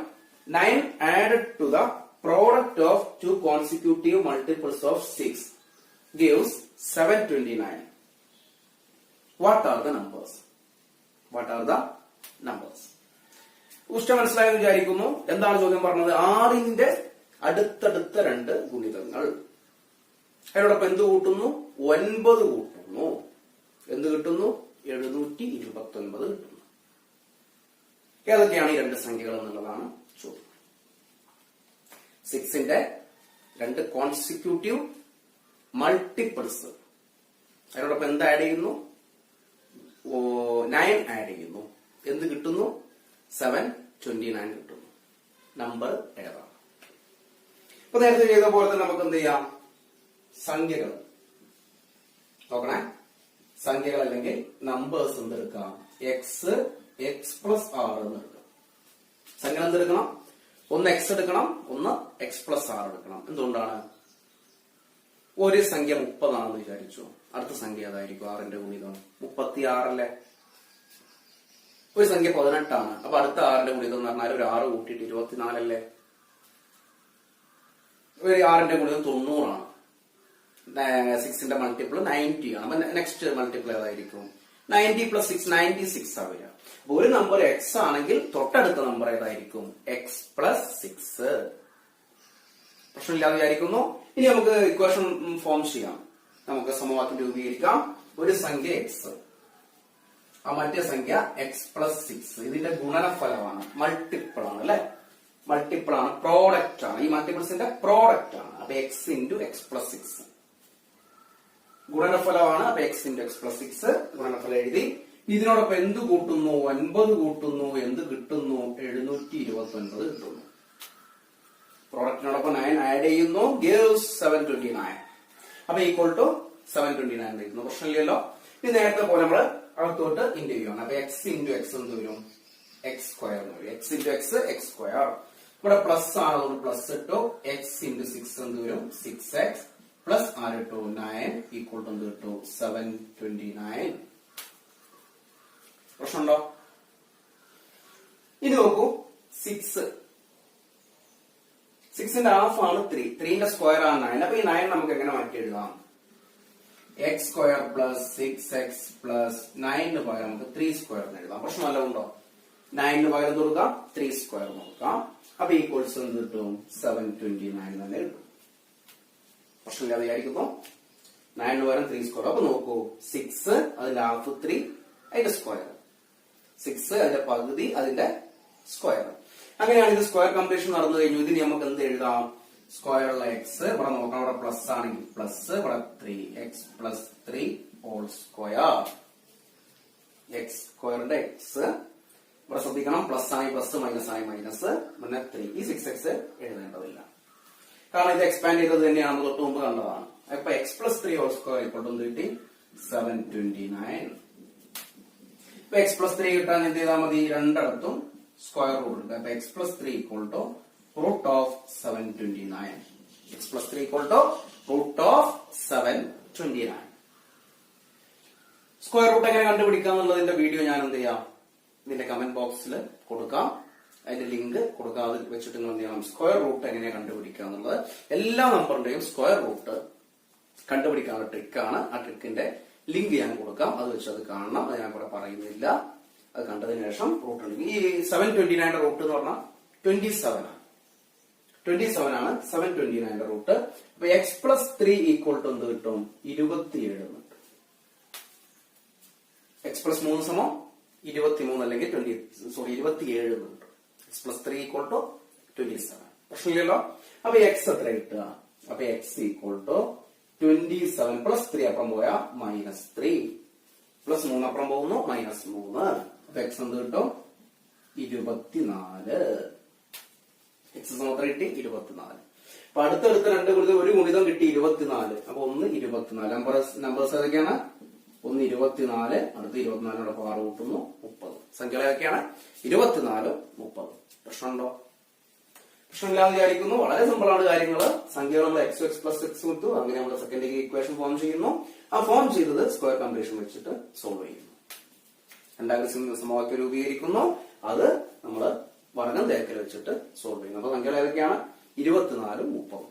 9 added to the product of two consecutive multiples of 6 gives 729. What are the numbers? What are the numbers? ഉഷ്ട മനസ്സിലായെന്ന് വിചാരിക്കുന്നു. എന്താണ് ചോദ്യം പറഞ്ഞത്? 6ന്റെ അടുത്തടുത്ത രണ്ട് ഗുണിതങ്ങൾ. അതിനോടൊപ്പം എന്ത് കൂട്ടുന്നു? 9 കൂട്ടുന്നു. എന്ത് കിട്ടുന്നു? 729 കിട്ടുന്നു. ഏതൊക്കെയാണ് ഈ രണ്ട് സംഖ്യകൾ എന്നുള്ളതാണ് ചോദ്യം. 6ന്റെ രണ്ട് കോൺസിക്യൂട്ടീവ് മൾട്ടിപ്പിൾസ്. അതിനോടൊപ്പം എന്ത് ആഡ് ചെയ്യുന്നു? 9 ആഡ് ചെയ്യുന്നു. എന്ത് കിട്ടുന്നു? 729 കിട്ടുന്നു. നമ്പർ ഏതാണ്? ഇപ്പൊ നേരത്തെ ചെയ്ത പോലെ തന്നെ നമുക്ക് എന്ത് ചെയ്യാം? സംഖ്യകൾ നോക്കണേ. സംഖ്യകൾ അല്ലെങ്കിൽ നമ്പേഴ്സ് എന്തെടുക്കാം? എക്സ്, എക്സ് പ്ലസ് 6 എന്ന് എടുക്കാം. സംഖ്യ എന്തെടുക്കണം? ഒന്ന് എക്സ് എടുക്കണം, ഒന്ന് എക്സ് പ്ലസ് 6 എടുക്കണം. എന്തുകൊണ്ടാണ്? ഒരു സംഖ്യ 30 ആണെന്ന് വിചാരിച്ചു. അടുത്ത സംഖ്യ ഏതായിരിക്കും? 6ന്റെ ഗുണിതം 36 അല്ലേ? ഒരു സംഖ്യ 18 ആണ്. അപ്പൊ അടുത്ത 6ന്റെ ഗുണിതം എന്ന് പറഞ്ഞാൽ ഒരു 6 കൂട്ടിയിട്ട് 24 അല്ലേ? ഒരു 6ന്റെ ഗുണിതം 90 ആണ്. 6ന്റെ മൾട്ടിപ്പിൾ 90 ആണ്. അപ്പൊ നെക്സ്റ്റ് മൾട്ടിപ്പിൾ ഏതായിരിക്കും? 90 പ്ലസ് 6 96 ആ വരിക. അപ്പൊ ഒരു നമ്പർ എക്സ് ആണെങ്കിൽ തൊട്ടടുത്ത നമ്പർ ഏതായിരിക്കും? X plus 6. പ്രശ്നമില്ലാതെ വിചാരിക്കുന്നു. ഇനി നമുക്ക് ഇക്വേഷൻ ഫോം ചെയ്യാം. നമുക്ക് സമവാക്യം രൂപീകരിക്കാം. ഒരു സംഖ്യ എക്സ്, ആ മറ്റേ സംഖ്യ എക്സ് പ്ലസ് 6. ഇതിന്റെ ഗുണനഫലമാണ്, മൾട്ടിപ്പിൾ ആണ് അല്ലെ? മൾട്ടിപ്പിൾ ആണ്, പ്രോഡക്റ്റ് ആണ്. ഈ മൾട്ടിപ്പിൾസിന്റെ പ്രോഡക്റ്റ് ആണ്. അപ്പൊ എക്സ് ഇൻറ്റു എക്സ് പ്ലസ് 6 ഗുണനഫലമാണ്. അപ്പൊ എക്സ് ഇൻറ്റു എക്സ് പ്ലസ് 6 ഗുണനഫലം എഴുതി. ഇതിനോടൊപ്പം എന്ത് കൂട്ടുന്നു? 9 കൂട്ടുന്നു. എന്ത് കിട്ടുന്നു? 729 കിട്ടുന്നു. പ്രോഡക്റ്റിനോടൊപ്പം 9 ആഡ് ചെയ്യുന്നു. gives 729. അപ്പൊ ഈക്വൽ ടു 729 എഴുതുന്നു. പ്രശ്നമില്ലല്ലോ. ഇത് നേരത്തെ പോലെ നമ്മള് അകത്തോട്ട് ഇൻറ്റു ചെയ്യണം. അപ്പൊ എക്സ് ഇൻറ്റു എക്സ് എന്ത് വരും? എക്സ് സ്ക്വയർ എന്ന് വരും. X into X X square. ഇവിടെ പ്ലസ് ആണ്, അതുകൊണ്ട് പ്ലസ് ഇട്ടു. എക്സ് ഇൻറ്റു 6 എന്ത് വരും? 6x പ്ലസ് 6 ഇട്ടു 9 ഈക്വൽ ടു എന്ത് കിട്ടും? 729. പ്രശ്നമുണ്ടോ? ഇനി നോക്കൂ, 6ന്റെ ഹാഫ് ആണ് 3. 3ന്റെ സ്ക്വയർ ആണ് 9. അപ്പൊ ഈ 9 നമുക്ക് എങ്ങനെ മാറ്റി എഴുതാം? X square plus 6x plus 9 പകരം നമുക്ക് 3 സ്ക്വയർ എന്ന് എഴുതാം. പ്രശ്നം വല്ലതും ഉണ്ടോ? 9 പകരം കൊടുക്കാം, 3 സ്ക്വയർ നോക്കാം. അപ്പൊ ഈക്വൽസ് എന്ത് കിട്ടും? 729 തന്നെ കിട്ടും. പ്രശ്നമില്ലാതെ വിചാരിക്കുന്നു. 9 പകരം 3 സ്ക്വയർ. അപ്പൊ നോക്കൂ, 6 അതിന്റെ ഹാഫ് 3 അതിന്റെ സ്ക്വയർ, 6 അതിന്റെ പകുതി അതിന്റെ സ്ക്വയർ. അങ്ങനെയാണ് ഇത് സ്ക്വയർ കംപ്ലീഷൻ നടന്നു കഴിഞ്ഞു. ഇതിന് നമുക്ക് എന്ത് എഴുതാം? സ്ക്വയറുള്ള എക്സ് ഇവിടെ നോക്കാം. ഇവിടെ പ്ലസ് ആണെങ്കിൽ പ്ലസ്, ഇവിടെ 3x plus 3 whole square. X സ്ക്വയറിന്റെ എക്സ് ഇവിടെ ശ്രദ്ധിക്കണം. പ്ലസ് ആണെങ്കിൽ പ്ലസ്, മൈനസ് ആണെങ്കിൽ മൈനസ്, പിന്നെ 3. ഈ 6x എഴുതേണ്ടതില്ല, കാരണം ഇത് എക്സ്പാൻഡ് ചെയ്തത് തന്നെയാണ് തൊട്ട് മുമ്പ് കണ്ടതാണ്. അപ്പൊ എക്സ് പ്ലസ് 3 ഹോൾ സ്ക്വയർ ഇപ്പോൾ എന്ത് കിട്ടി 729. ഇപ്പൊ എക്സ് പ്ലസ് 3 കിട്ടാൻ എന്ത് ചെയ്താൽ മതി, രണ്ടിടത്തും സ്ക്വയർ റൂട്ട് എടുക്കുക. അപ്പൊ x plus 3 equal to root of 729. X plus 3 equal to root of 729. Square root എങ്ങനെ കണ്ടുപിടിക്കാം എന്നുള്ളതിന്റെ വീഡിയോ ഞാൻ എന്ത് ചെയ്യാം, ഇതിന്റെ കമന്റ് ബോക്സിൽ കൊടുക്കാം. അതിന്റെ ലിങ്ക് കൊടുക്കാം. അത് വെച്ചിട്ട് നിങ്ങൾ എന്ത് ചെയ്യണം, സ്ക്വയർ റൂട്ട് എങ്ങനെ കണ്ടുപിടിക്കുക എന്നുള്ളത്, എല്ലാ നമ്പറിന്റെയും സ്ക്വയർ റൂട്ട് കണ്ടുപിടിക്കാനുള്ള ട്രിക്കാണ്. ആ ട്രിക്കിന്റെ ലിങ്ക് ഞാൻ കൊടുക്കാം. അത് വെച്ച് അത് കാണണം. അത് ഞാൻ ഇവിടെ പറയുന്നില്ല. അത് കണ്ടതിന് ശേഷം റൂട്ട് ഉണ്ടെങ്കിൽ ഈ 729 റൂട്ട് എന്ന് പറഞ്ഞാൽ 27 ആണ്. 27 ആണ് 729 റൂട്ട്. അപ്പൊ എക്സ് പ്ലസ് 3 ഈക്വൾ ടു എന്ത് കിട്ടും, 27 കിട്ടും. എക്സ് പ്ലസ് 3 സമം 23 അല്ലെങ്കിൽ 27 കിട്ടും. X plus 3 equal to 27. പ്രശ്നമില്ലല്ലോ. അപ്പൊ എക്സ് എത്ര കിട്ടുക, അപ്പൊ എക്സ് ഈക്വൾ ടു 27 പ്ലസ് 3 അപ്പുറം പോയാ -3 പ്ലസ് 3 അപ്പുറം പോകുന്നു -3. അപ്പൊ എക്സ് എന്ത് കിട്ടും, 24. എക്സ് സമത്ര കിട്ടി 24. അപ്പൊ അടുത്തടുത്ത രണ്ട് ഗുണിതം ഒരു ഗുണിതം കിട്ടി 24. അപ്പൊ ഒന്ന് 24 നമ്പേഴ്സ് ഏതൊക്കെയാണ്, ഒന്ന് 24, അടുത്ത് 24 6 കൂട്ടുന്നു 30. സംഖ്യകൾ ഏതൊക്കെയാണ്, 24, 30. പ്രശ്നമുണ്ടോ? പ്രശ്നമില്ലാന്ന് വിചാരിക്കുന്നു. വളരെ സിമ്പിൾ ആണ് കാര്യങ്ങൾ. സംഖ്യകൾ നമ്മൾ എക്സ് എക്സ് പ്ലസ് എക്സ് കൊടുത്തു. അങ്ങനെ നമ്മൾ സെക്കൻഡ് ഡിഗ്രി ഇക്വേഷൻ ഫോം ചെയ്യുന്നു. ആ ഫോം ചെയ്തത് സ്ക്വയർ കംപ്ലീഷൻ വെച്ചിട്ട് സോൾവ് ചെയ്യുന്നു. രണ്ടാം സമവാക്യം രൂപീകരിക്കുന്നു. അത് നമ്മൾ വർഗം തേക്കൽ വെച്ചിട്ട് സോൾവ് ചെയ്യുന്നു. അപ്പൊ സംഖ്യകൾ ഏതൊക്കെയാണ്, 24, 30.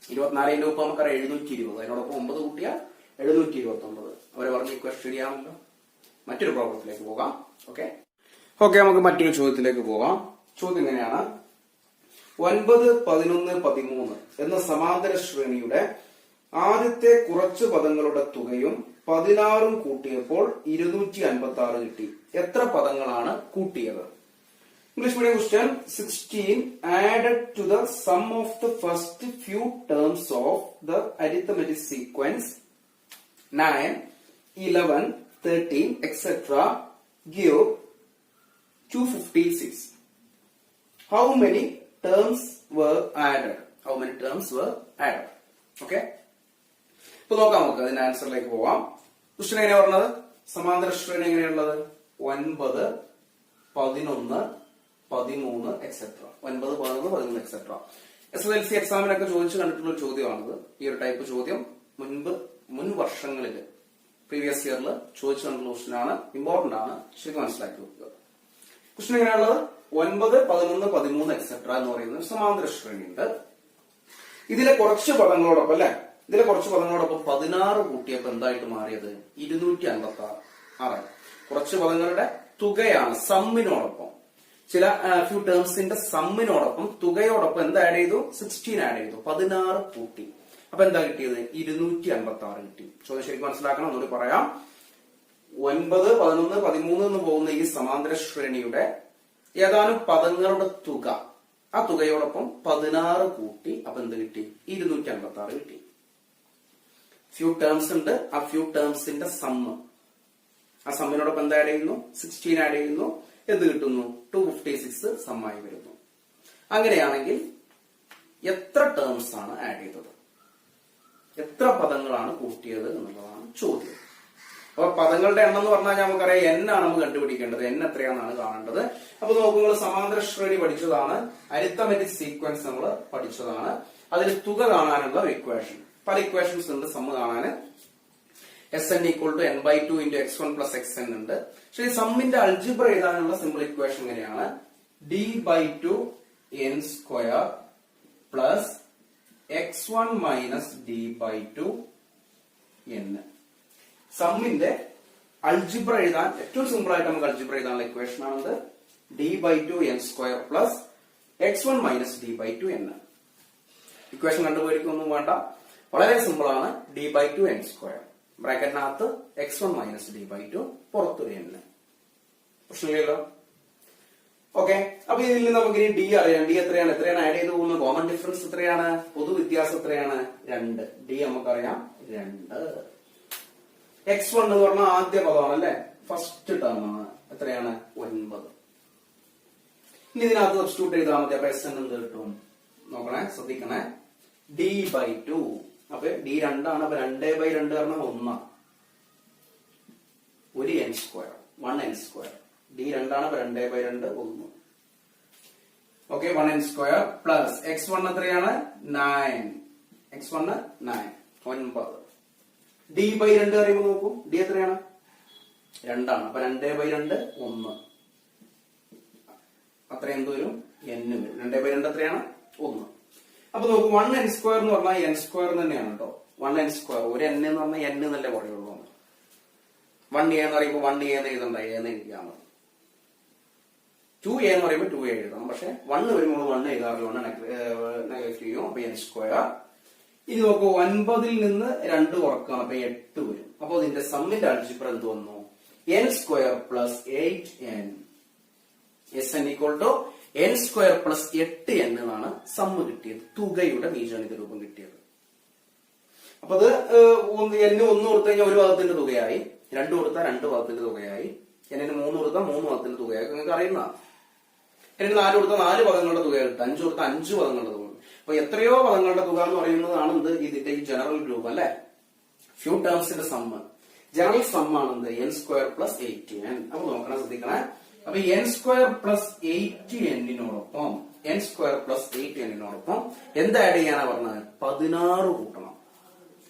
24 ന്റെ ഒപ്പം നമുക്കറിയാം 720. അതിനോടൊപ്പം 9 കൂട്ടിയാൽ 729. അവരെ പറഞ്ഞ ഇക്വേഷൻ ശരിയാണല്ലോ. മറ്റൊരു പ്രോബ്ലത്തിലേക്ക് പോകാം. ഓക്കെ, നമുക്ക് മറ്റൊരു ചോദ്യത്തിലേക്ക് പോകാം. ചോദ്യം ഇങ്ങനെയാണ്: 9, 11, 13 എന്ന സമാന്തര ശ്രേണിയുടെ ആദ്യത്തെ കുറച്ച് പദങ്ങളുടെ തുകയും 16 കൂട്ടിയപ്പോൾ 256 കിട്ടി. എത്ര പദങ്ങളാണ് കൂട്ടിയത്? English medium question. 16 added to the sum of the first few terms of the arithmetic sequence 9, 11, 13, etc. give 256. How many terms were added? Okay. ഇപ്പൊ നോക്കാം, നമുക്ക് അതിന്റെ ആൻസറിലേക്ക് പോവാം. ക്വസ്റ്റ്യൻ എങ്ങനെയാ പറഞ്ഞത്, സമാന്തര ശ്രേണി എങ്ങനെയുള്ളത്, 9, 11, 13 എക്സെട്ര. 9, 11, 13 എക്സെട്ര. SSLC എക്സാമിനൊക്കെ ചോദിച്ചു കണ്ടിട്ടുള്ള ഒരു ചോദ്യമാണിത്. ഈ ഒരു ടൈപ്പ് ചോദ്യം മുൻ വർഷങ്ങളിൽ പ്രീവിയസ് ഇയറിൽ ചോദിച്ചു കണ്ടിട്ടുള്ള ക്വസ്റ്റ്യൻ ആണ്. ഇമ്പോർട്ടന്റ് ആണ്, ശരിക്കും മനസ്സിലാക്കി വെക്കുക. ക്വസ്റ്റ്യൻ എങ്ങനെയാണുള്ളത്, 9, 11, 13 എക്സെട്ര എന്ന് പറയുന്ന സമാന്തര ശ്രേണിയുണ്ട്. ഇതിലെ കുറച്ച് പദങ്ങളോടൊപ്പം 16 കൂട്ടിയപ്പോ എന്തായിട്ട് മാറിയത്, 256. കുറച്ച് പദങ്ങളുടെ തുകയാണ്, സമ്മിനോടൊപ്പം ചില ഫ്യൂ ടേംസിന്റെ സമ്മിനോടൊപ്പം തുകയോടൊപ്പം എന്ത് ആഡ് ചെയ്തു, 16 ആഡ് ചെയ്തു, 16 കൂട്ടി. അപ്പൊ എന്താ കിട്ടിയത്, 256 കിട്ടി. ചോദ്യം ശരിക്കും മനസ്സിലാക്കണം, ഒന്നുകൂടി പറയാം. 9, 11, 13 എന്ന് പോകുന്ന ഈ സമാന്തര ശ്രേണിയുടെ ഏതാനും പദങ്ങളുടെ തുക, ആ തുകയോടൊപ്പം 16 കൂട്ടി. അപ്പൊ എന്ത് കിട്ടി, 256 കിട്ടി. ഫ്യൂ ടേംസ് ഉണ്ട്, ആ ഫ്യൂ ടേംസിന്റെ സമ്മ്, ആ സമ്മിനോടൊപ്പം എന്താ ആഡ് ചെയ്യുന്നു, 16 ആഡ് ചെയ്യുന്നു. എന്ത് കിട്ടുന്നു, 256 സമ്മായി വരുന്നു. അങ്ങനെയാണെങ്കിൽ എത്ര ടേംസ് ആണ് ആഡ് ചെയ്തത്, എത്ര പദങ്ങളാണ് കൂട്ടിയത് എന്നുള്ളതാണ് ചോദ്യം. അപ്പൊ പദങ്ങളുടെ എണ്ണം എന്ന് പറഞ്ഞാൽ നമുക്കറിയാം n ആണ് നമുക്ക് കണ്ടുപിടിക്കേണ്ടത്. n എത്രയാണെന്നാണ് കാണേണ്ടത്. അപ്പൊ നോക്കുമ്പോൾ സമാന്തര ശ്രേണി പഠിച്ചതാണ്, അരിത്തമെറ്റിക് സീക്വൻസ് നമ്മൾ പഠിച്ചതാണ്. അതിൽ തുക കാണാനുള്ള ഇക്വേഷൻ, പല ഇക്വേഷൻസ് ഉണ്ട്. സമ്മ് കാണാന് Sn equal to n/2 into x1 plus xn ഉണ്ട്. പക്ഷെ ഈ സമ്മിന്റെ അൾജിബ്ര എഴുതാനുള്ള സിമ്പിൾ ഇക്വേഷൻ എങ്ങനെയാണ്, d/2 n square plus x1 minus d/2 n. സമ്മിന്റെ അൾജിബ്ര എഴുതാൻ ഏറ്റവും സിമ്പിൾ ആയിട്ട് നമുക്ക് അൾജിബ്ര എഴുതാനുള്ള ഇക്വേഷൻ ആണത് d/2 n square plus x1 minus d/2 n. Equation കണ്ടുപിടിക്കൊന്നും വേണ്ട, വളരെ സിമ്പിൾ ആണ്. d/2 n square ബ്രാക്കറ്റിനകത്ത് x1 minus d/2 പുറത്തൊരു n. പ്രശ്നമില്ലല്ലോ. ഓക്കെ, അപ്പൊ ഇതിൽ നിന്ന് നമുക്ക് ഇനി ഡി അറിയാം. ഡി എത്രയാണ് ആഡ് ചെയ്ത് പോകുന്നത്, കോമൺ ഡിഫറൻസ് എത്രയാണ്, പൊതു വ്യത്യാസം എത്രയാണ്, 2. ഡി നമുക്കറിയാം 2. x1 എന്ന് പറഞ്ഞാൽ ആദ്യ പദമാണ് അല്ലെ, ഫസ്റ്റ് ടേം ആണ്. എത്രയാണ്, 9. ഇനി ഇതിനകത്ത് സബ്സ്റ്റിറ്റ്യൂട്ട് ചെയ്താൽ മതി. അപ്പൊ Sn എന്ത് കിട്ടും നോക്കണേ, ശ്രദ്ധിക്കണേ. d/2 അപ്പൊ ഡി 2 ആണ്. അപ്പൊ 2/2 കാരണം 1 ഒരു n square 1n square. D 2 ആണ്. അപ്പൊ 2/2 1. Okay, 1n square plus x1 എത്രയാണ് 9. x1 9 9. d/2 അറിയുമ്പോൾ നോക്കൂ, ഡി എത്രയാണ് 2 ആണ്. അപ്പൊ 2/2 1 അത്ര എന്ത് വരും n വരും. 2/2 എത്രയാണ് 1. അപ്പൊ നോക്കൂ 1n സ്ക്വയർ എന്ന് പറഞ്ഞാൽ n സ്ക്വയർ തന്നെയാണ് കേട്ടോ. 1n സ്ക്വയർ ഒരു n എന്ന് പറഞ്ഞാൽ n എന്നല്ലേ പറയുള്ളൂ. 1a എന്ന് പറയുമ്പോൾ 1a എന്ന് എഴുതണ്ട, a എന്ന് എഴുതിയാൽ മതി. 2a എന്ന് പറയുമ്പോൾ 2a എഴുതണം. പക്ഷെ 1 വരുമ്പോൾ 1 എഴുതാറില്ല, നെഗറ്റീവ് ചെയ്യും. അപ്പൊ n സ്ക്വയർ. ഇനി നോക്കൂ 9 നിന്ന് 2 കുറക്കണം, അപ്പൊ 8 വരും. അപ്പൊ ഇതിന്റെ സമ്മിന്റെ അൾജിബ്ര എന്ത് വന്നു n square plus 8n. Sn equal to n square plus 8n എന്നാണ് സമ്മ് കിട്ടിയത്, തുകയുടെ ബീജഗണിത രൂപം കിട്ടിയത്. അപ്പൊ അത് n 1 കൊടുത്തു കഴിഞ്ഞാൽ ഒരു ഭാഗത്തിന്റെ തുകയായി, 2 കൊടുത്താൽ 2 ഭാഗത്തിന്റെ തുകയായി, n 3 കൊടുത്താൽ 3 ഭാഗത്തിന്റെ തുകയായി. നിങ്ങൾക്ക് അറിയുന്ന n 4 കൊടുത്താൽ 4 പദങ്ങളുടെ തുക കിട്ടും, 5 കൊടുത്താൽ 5 പദങ്ങളുടെ തുക. അപ്പൊ എത്രയോ പദങ്ങളുടെ തുക എന്ന് പറയുന്നതാണ് എന്ത് ഇതിന്റെ ഈ ജനറൽ രൂപം അല്ലെ. ഫ്യൂ ടേംസിന്റെ സമ്മ്, ജനറൽ സമ്മാണ് എന്ത് n സ്ക്വയർ പ്ലസ് 8n. അപ്പൊ നോക്കണം, ശ്രദ്ധിക്കണേ. അപ്പൊ n സ്ക്വയർ പ്ലസ് 8n-നോടൊപ്പം n സ്ക്വയർ പ്ലസ് 8n-നോടൊപ്പം എന്ത് ആഡ് ചെയ്യാനാ പറഞ്ഞത് 16 കൂട്ടണം.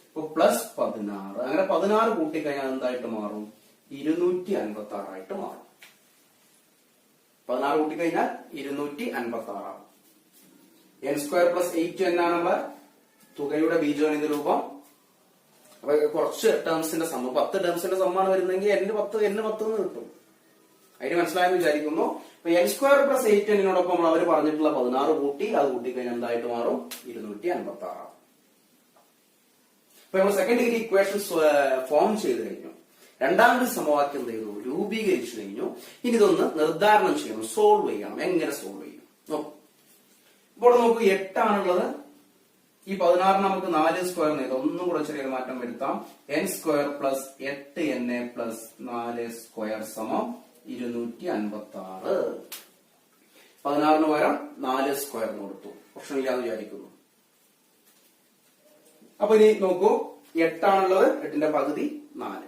അപ്പൊ പ്ലസ് 16, അങ്ങനെ 16 കൂട്ടിക്കഴിഞ്ഞാൽ എന്തായിട്ട് മാറും 256 ആയിട്ട് മാറും. 16 കൂട്ടിക്കഴിഞ്ഞാൽ 256 ആവും. n സ്ക്വയർ പ്ലസ് 8n ആണുള്ള തുകയുടെ ബീജഗണിത രൂപം. അപ്പൊ കുറച്ച് ടേംസിന്റെ സമ്മ 10 ടേംസിന്റെ സമ്മാണ് വരുന്നെങ്കിൽ n 10 എന്ന് കിട്ടും. അതിന് മനസ്സിലായെന്ന് വിചാരിക്കുന്നു. അപ്പൊ n സ്ക്വയർ പ്ലസ് 8n-നോടൊപ്പം അവർ പറഞ്ഞിട്ടുള്ള 16 കൂട്ടി, അത് കൂട്ടിക്കഴിഞ്ഞാൽ എന്തായിട്ട് മാറും 256. അപ്പൊ നമ്മൾ സെക്കൻഡ് ഡിഗ്രി ഇക്വേഷൻസ് ഫോം ചെയ്ത് കഴിഞ്ഞു. രണ്ടാമത്തെ സമവാക്യം എന്ത് ചെയ്തു രൂപീകരിച്ചു കഴിഞ്ഞു. ഇനി ഇതൊന്ന് നിർദ്ധാരണം ചെയ്യണം, സോൾവ് ചെയ്യണം. എങ്ങനെ സോൾവ് ചെയ്യും നോക്കൂ. ഇപ്പോൾ നോക്കൂ 8 ആണുള്ളത്. ഈ 16 നമുക്ക് 4 സ്ക്വയർ ചെയ്ത് ഒന്നും കൂടെ ചെറിയൊരു മാറ്റം വരുത്താം. n square plus 8n plus 4 square സമം 256. 16 പകരം 4 സ്ക്വയർ കൊടുത്തു, പ്രശ്നമില്ലാന്ന് വിചാരിക്കുന്നു. അപ്പൊ ഇനി നോക്കൂ 8 ആണുള്ളത്, 8ന്റെ പകുതി 4.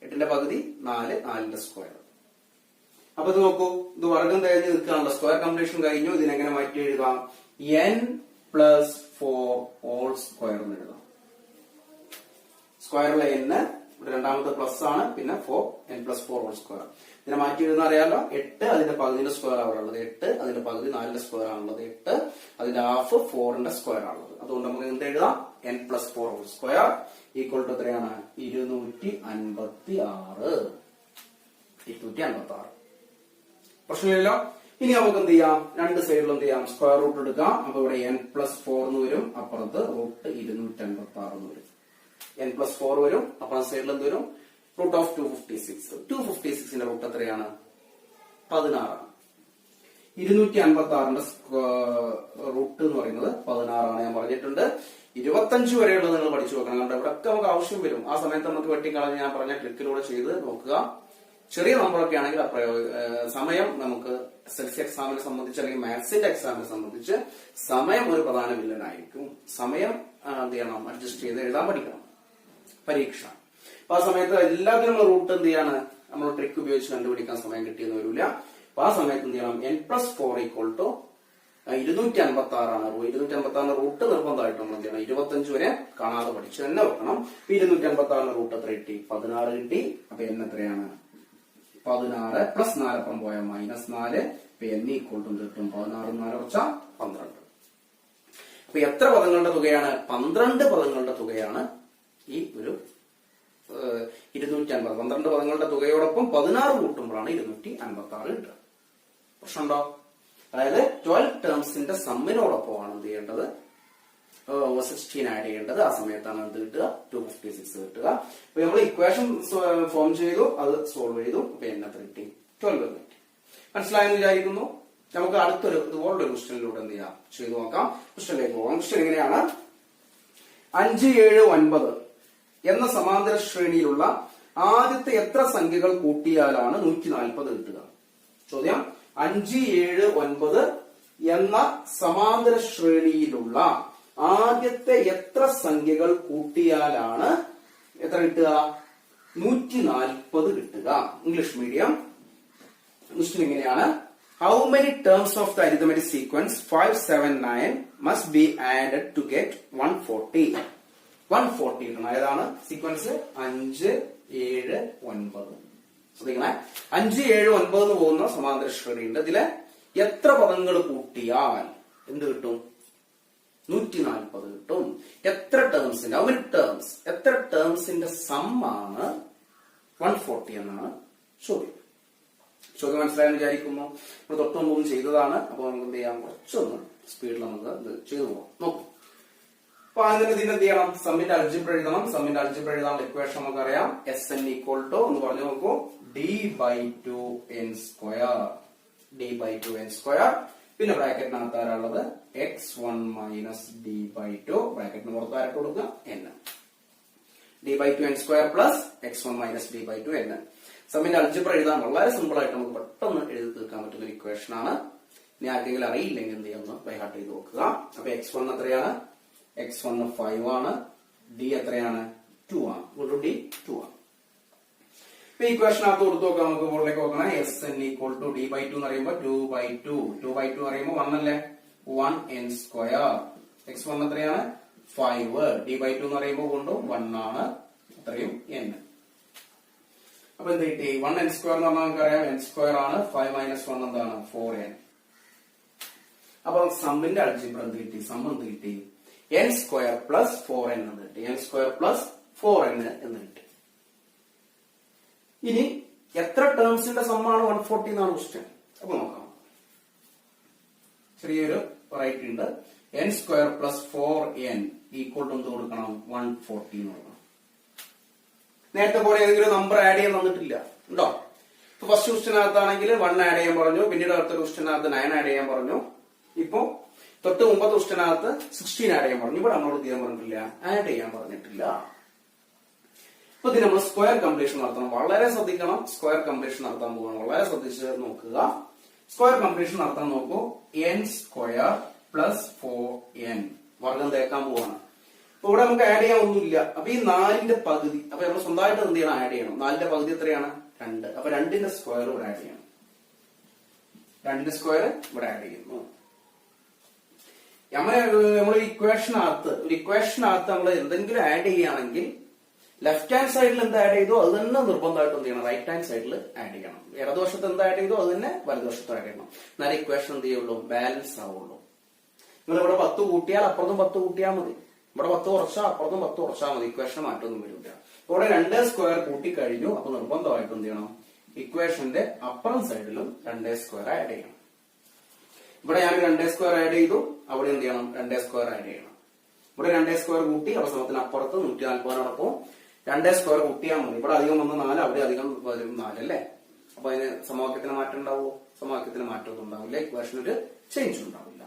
8ന്റെ പകുതി 4, 4ന്റെ സ്ക്വയർ. അപ്പൊ ഇത് നോക്കൂ, ഇത് വർഗം കഴിഞ്ഞ് നിൽക്കുകയാണല്ലോ, സ്ക്വയർ കംപ്ലീഷൻ കഴിഞ്ഞു. ഇതിനെങ്ങനെ മാറ്റി എഴുതാം n പ്ലസ് 4 ഹോൾ സ്ക്വയർ എന്ന് എഴുതാം. സ്ക്വയറിലെ n ഇവിടെ രണ്ടാമത്തെ പ്ലസ് ആണ്, പിന്നെ 4 n പ്ലസ് 4 ഹോൾ സ്ക്വയർ. ഇതിനെ മാറ്റി എഴുതുന്ന അറിയാലോ, 8 അതിന്റെ പകുതിന്റെ സ്ക്വയർ ആണ് ഉള്ളത്, 8 അതിന്റെ പകുതി 4ന്റെ സ്ക്വയർ ആണുള്ളത്, 8 അതിന്റെ ഹാഫ് 4ന്റെ സ്ക്വയർ ആണുള്ളത്. അതുകൊണ്ട് നമുക്ക് എന്ത് എഴുതാം n plus 4 whole square equal to എത്രയാണ് 256. പ്രശ്നമില്ലല്ലോ. ഇനി നമുക്ക് എന്ത് ചെയ്യാം, രണ്ട് സൈഡിലും എന്ത് ചെയ്യാം സ്ക്വയർ റൂട്ട് എടുക്കാം. അപ്പൊ ഇവിടെ n പ്ലസ് 4 എന്ന് വരും, അപ്പുറത്ത് റൂട്ട് 256 എന്ന് വരും. n പ്ലസ് 4 വരും, അപ്പുറം സൈഡിൽ എന്ത് വരും റൂട്ട് ഓഫ് 256. 256ന്റെ റൂട്ട് എത്രയാണ് 16. 256ന്റെ റൂട്ട് എന്ന് പറയുന്നത് 16 ഞാൻ പറഞ്ഞിട്ടുണ്ട്. 25 വരെയുള്ളത് നിങ്ങൾ പഠിച്ചു നോക്കണം. കാരണം ഇവിടെയൊക്കെ നമുക്ക് ആവശ്യം വരും. ആ സമയത്ത് നമുക്ക് വെട്ടിക്കളഞ്ഞ് ഞാൻ പറഞ്ഞ ട്രിക്കിലൂടെ ചെയ്ത് നോക്കുക. ചെറിയ നമ്പറൊക്കെ ആണെങ്കിൽ സമയം നമുക്ക് SSLC എക്സാമിനെ സംബന്ധിച്ച് അല്ലെങ്കിൽ മാത്സിന്റെ എക്സാമിനെ സംബന്ധിച്ച് സമയം ഒരു പ്രധാന വില്ലനായിരിക്കും. സമയം എന്ത് ചെയ്യണം അഡ്ജസ്റ്റ് ചെയ്ത് എഴുതാൻ പഠിക്കണം പരീക്ഷ. അപ്പൊ ആ സമയത്ത് എല്ലാത്തിനും റൂട്ട് എന്ത് ചെയ്യാണ് നമ്മൾ ട്രിക്ക് ഉപയോഗിച്ച് കണ്ടുപിടിക്കാൻ സമയം കിട്ടിയെന്ന് വരില്ല. അപ്പൊ ആ സമയത്ത് എന്ത് ചെയ്യണം n പ്ലസ് 4 ഈക്വൽ ടു 256 ആണ്. 256 റൂട്ട് നിർബന്ധമായിട്ട് നമ്മൾ എന്ത് ചെയ്യണം 25 വരെ കാണാതെ പഠിച്ച് തന്നെ വെക്കണം. 256 റൂട്ട് എത്ര കിട്ടി 16 കിട്ടി. അപ്പൊ n എത്രയാണ് 16 പ്ലസ് 4 അപ്പം പോയാൽ -4. ഇപ്പൊ n ഈക്വൽ ടു കിട്ടും 16 4 കുറച്ചാൽ 12. അപ്പൊ എത്ര പദങ്ങളുടെ തുകയാണ് 12 പദങ്ങളുടെ തുകയാണ് ഈ ഒരു 250. 12 പദങ്ങളുടെ തുകയോടൊപ്പം 16 കൂട്ടുമ്പോഴാണ് 256 കിട്ടുക. പ്രശ്നമുണ്ടോ? അതായത് 12 ടേംസിന്റെ സമ്മിനോടൊപ്പമാണ് എന്ത് ചെയ്യേണ്ടത് 16 ആഡ് ചെയ്യേണ്ടത്. ആ സമയത്താണ് എന്ത് കിട്ടുക 256 കിട്ടുക. അപ്പൊ നമ്മൾ ഇക്വേഷൻ ഫോം ചെയ്തു, അത് സോൾവ് ചെയ്തു. അപ്പൊ എത്ര കിട്ടി 12 കിട്ടി. മനസ്സിലായെന്ന് വിചാരിക്കുന്നു. നമുക്ക് അടുത്തൊരു ഇതുപോലുള്ള ഒരു ക്വസ്റ്റ്യനിലൂടെ എന്ത് ചെയ്യാം ചെയ്തു നോക്കാം. ക്വസ്റ്റ്യനിലേക്ക് പോകാം. ക്വസ്റ്റ്യൻ എങ്ങനെയാണ് 5 7 9 എന്ന സമാന്തര ശ്രേണിയിലുള്ള ആദ്യത്തെ എത്ര സംഖ്യകൾ കൂട്ടിയാലാണ് 140 കിട്ടുക? ചോദ്യം 5 7 9 എന്ന സമാന്തര ശ്രേണിയിലുള്ള ആദ്യത്തെ എത്ര സംഖ്യകൾ കൂട്ടിയാലാണ് എത്ര കിട്ടുക? 140 കിട്ടുക. ഇംഗ്ലീഷ് മീഡിയം ക്വസ്റ്റ്യൻ ഇങ്ങനെയാണ്. How many terms of the arithmetic sequence 579 must be added to get 140? 140 കിട്ടണം. ഏതാണ് സീക്വൻസ്? 5, 7, 9. ശ്രദ്ധിക്കണേ, 5, 7, 9 എന്ന് പോകുന്ന സമാന്തര ശ്രേണി ഉണ്ട്. ഇതിലെ എത്ര പദങ്ങൾ കൂട്ടിയാൽ എന്ത് കിട്ടും? 140 കിട്ടും. എത്ര ടേംസിന്റെ, ഹൗ മെനി ടേംസ്, എത്ര ടേംസിന്റെ സമ്മാണ് 140 എന്നാണ് ചോദ്യം. ചോദ്യം മനസ്സിലായെന്ന് വിചാരിക്കുന്നു. നമ്മൾ തൊട്ടുമുമ്പ് ചെയ്തതാണ്. അപ്പൊ നമുക്ക് എന്ത് ചെയ്യാം? കുറച്ചൊന്ന് സ്പീഡിൽ നമുക്ക് ഇത് ചെയ്തു പോകാം. നോക്കും. അപ്പൊ അതിന് ഇതിന് എന്ത് ചെയ്യണം? സമ്മിന്റെ അൽജിബ്ര എഴുതണം. സമ്മിന്റെ അൽജിബ്ര എഴുതാനുള്ള ഇക്വേഷൻ നമുക്കറിയാം. Sn ഈക്വൽ ടു എന്ന് പറഞ്ഞു നോക്കൂ, d/2n². d/2n². പിന്നെ ബ്രാക്കറ്റിനകത്ത് ആരാളുള്ളത്? x1 minus d/2. ബ്രാക്കറ്റിന് പുറത്ത് ആരായിട്ട് കൊടുക്കുക? n. d/2n² plus x1 minus d/2n. സമ്മിന്റെ അൽജിബ്ര എഴുതാൻ വളരെ സിമ്പിൾ ആയിട്ട് നമുക്ക് പെട്ടെന്ന് എഴുതി തീർക്കാൻ പറ്റുന്ന ഒരു ഇക്വേഷൻ ആണ്. ഇനി ആർക്കെങ്കിലും അറിയില്ലെങ്കിൽ എന്ത് ചെയ്യാം? ഒന്ന് ബൈഹാർട്ട് ചെയ്ത് നോക്കുക. അപ്പൊ x1 എത്രയാണ്? x1 5 ആണ്. d എത്രയാണ്? 2 ആണ്. d 2 ആണ്. ഇപ്പൊ ഇക്വേഷനകത്ത് കൊടുത്തു നോക്കാം. നമുക്ക് മുകളിലേക്ക് നോക്കണം. Sn ഈക്വൽ ടു d/2 എന്ന് പറയുമ്പോൾ 2/2. 2/2 പറയുമ്പോൾ 1 അല്ലേ? 1n². x1 എത്രയാണ്? 5. d/2 എന്ന് പറയുമ്പോൾ കൊണ്ടും 1 ആണ്. അത്രയും n. അപ്പൊ എന്ത് കിട്ടി? 1n² എന്ന് പറഞ്ഞാൽ നമുക്കറിയാം n² ആണ്. 5 മൈനസ് 1 എന്താണ്? 4n. അപ്പൊ സമ്മിന്റെ അൽജിബ്ര എന്ത് കിട്ടി? സം എന്ത് കിട്ടി? n² പ്ലസ് 4n എന്ന് കിട്ടി. n² പ്ലസ് 4n എന്ന് കിട്ടി. ഇനി എത്ര ടേംസിന്റെ സമ്മാണ് 140 എന്നാണ് ക്വസ്റ്റ്യൻ. അപ്പൊ നോക്കാം. ചെറിയൊരു വെറൈറ്റി ഉണ്ട്. n² plus 4n equal to എന്ത് കൊടുക്കണം? 140 എന്ന് കൊടുക്കണം. നേരത്തെ പോലെ ഏതെങ്കിലും നമ്പർ ആഡ് ചെയ്യാൻ തന്നിട്ടില്ല ഉണ്ടോ? ഇപ്പൊ ഫസ്റ്റ് ക്വസ്റ്റ്യനകത്താണെങ്കിൽ 1 ആഡ് ചെയ്യാൻ പറഞ്ഞു. പിന്നീട് അടുത്ത ക്വസ്റ്റ്യനകത്ത് 9 ആഡ് ചെയ്യാൻ പറഞ്ഞു. ഇപ്പൊ തൊട്ട് മുമ്പത്തെ ക്വസ്റ്റ്യനകത്ത് 16 ആഡ് ചെയ്യാൻ പറഞ്ഞു. ഇവിടെ നമ്മളോട് ചെയ്യാൻ പറഞ്ഞിട്ടില്ല, ആഡ് ചെയ്യാൻ പറഞ്ഞിട്ടില്ല. ഇപ്പൊ ഇത് നമ്മൾ സ്ക്വയർ കംപ്ലീഷൻ നടത്തണം. വളരെ ശ്രദ്ധിക്കണം. സ്ക്വയർ കംപ്ലീഷൻ നടത്താൻ പോകണം. വളരെ ശ്രദ്ധിച്ച് നോക്കുക. സ്ക്വയർ കംപ്ലീഷൻ നടത്താൻ നോക്കൂ. n² പ്ലസ് 4n വർഗം തേക്കാൻ പോവാണ്. അപ്പൊ ഇവിടെ നമുക്ക് ആഡ് ചെയ്യാൻ ഒന്നുമില്ല. അപ്പൊ ഈ 4ന്റെ പകുതി, അപ്പൊ നമ്മൾ സ്വന്തമായിട്ട് എന്ത് ചെയ്യണം? ആഡ് ചെയ്യണം. 4ന്റെ പകുതി എത്രയാണ്? 2. അപ്പൊ 2ന്റെ സ്ക്വയർ ഇവിടെ ആഡ് ചെയ്യണം. 2 സ്ക്വയർ ഇവിടെ ആഡ് ചെയ്യുന്നു. നമ്മൾ ഇക്വേഷനകത്ത് നമ്മൾ എന്തെങ്കിലും ആഡ് ചെയ്യുകയാണെങ്കിൽ ലെഫ്റ്റ് ഹാൻഡ് സൈഡിൽ എന്ത് ആഡ് ചെയ്തോ അത് തന്നെ നിർബന്ധമായിട്ട് എന്ത് ചെയ്യണം? റൈറ്റ് ഹാൻഡ് സൈഡിൽ ആഡ് ചെയ്യണം. ഇടതുവശത്ത് എന്ത് ആഡ് ചെയ്തോ അത് തന്നെ വലതുവശത്ത് ആഡ് ചെയ്യണം. എന്നാലും ഇക്വേഷൻ എന്ത് ചെയ്യുള്ളൂ? ബാലൻസ് ആവുള്ളൂ. നിങ്ങൾ ഇവിടെ 10 കൂട്ടിയാൽ അപ്പുറത്തും 10 കൂട്ടിയാൽ മതി. ഇവിടെ 10 കുറച്ചാൽ അപ്പുറത്തും 10 കുറച്ചാൽ മതി. ഇക്വേഷൻ മാറ്റൊന്നും വരില്ല. ഇവിടെ 2 സ്ക്വയർ കൂട്ടി കഴിഞ്ഞു. അപ്പൊ നിർബന്ധമായിട്ട് എന്ത് ചെയ്യണം? ഇക്വേഷന്റെ അപ്പുറം സൈഡിലും 2 സ്ക്വയർ ആഡ് ചെയ്യണം. ഇവിടെ ഞാൻ 2 സ്ക്വയർ ആഡ് ചെയ്തു. അവിടെ എന്ത് ചെയ്യണം? 2 സ്ക്വയർ ആഡ് ചെയ്യണം. ഇവിടെ 2 സ്ക്വയർ കൂട്ടി. അപ്പൊ സമത്തിന് അപ്പുറത്ത് 140 നടക്കും. 2 സ്ക്വയർ കൂട്ടിയാൽ മതി. ഇവിടെ അധികം വന്ന് 4, അവിടെ അധികം 4 അല്ലേ? അപ്പൊ അതിന് സമവാക്യത്തിന് മാറ്റം ഉണ്ടാവുമോ? സമവാക്യത്തിന് മാറ്റമൊന്നും ഉണ്ടാവില്ല. ഇക്വേഷന് ഒരു ചേഞ്ച് ഉണ്ടാവില്ല.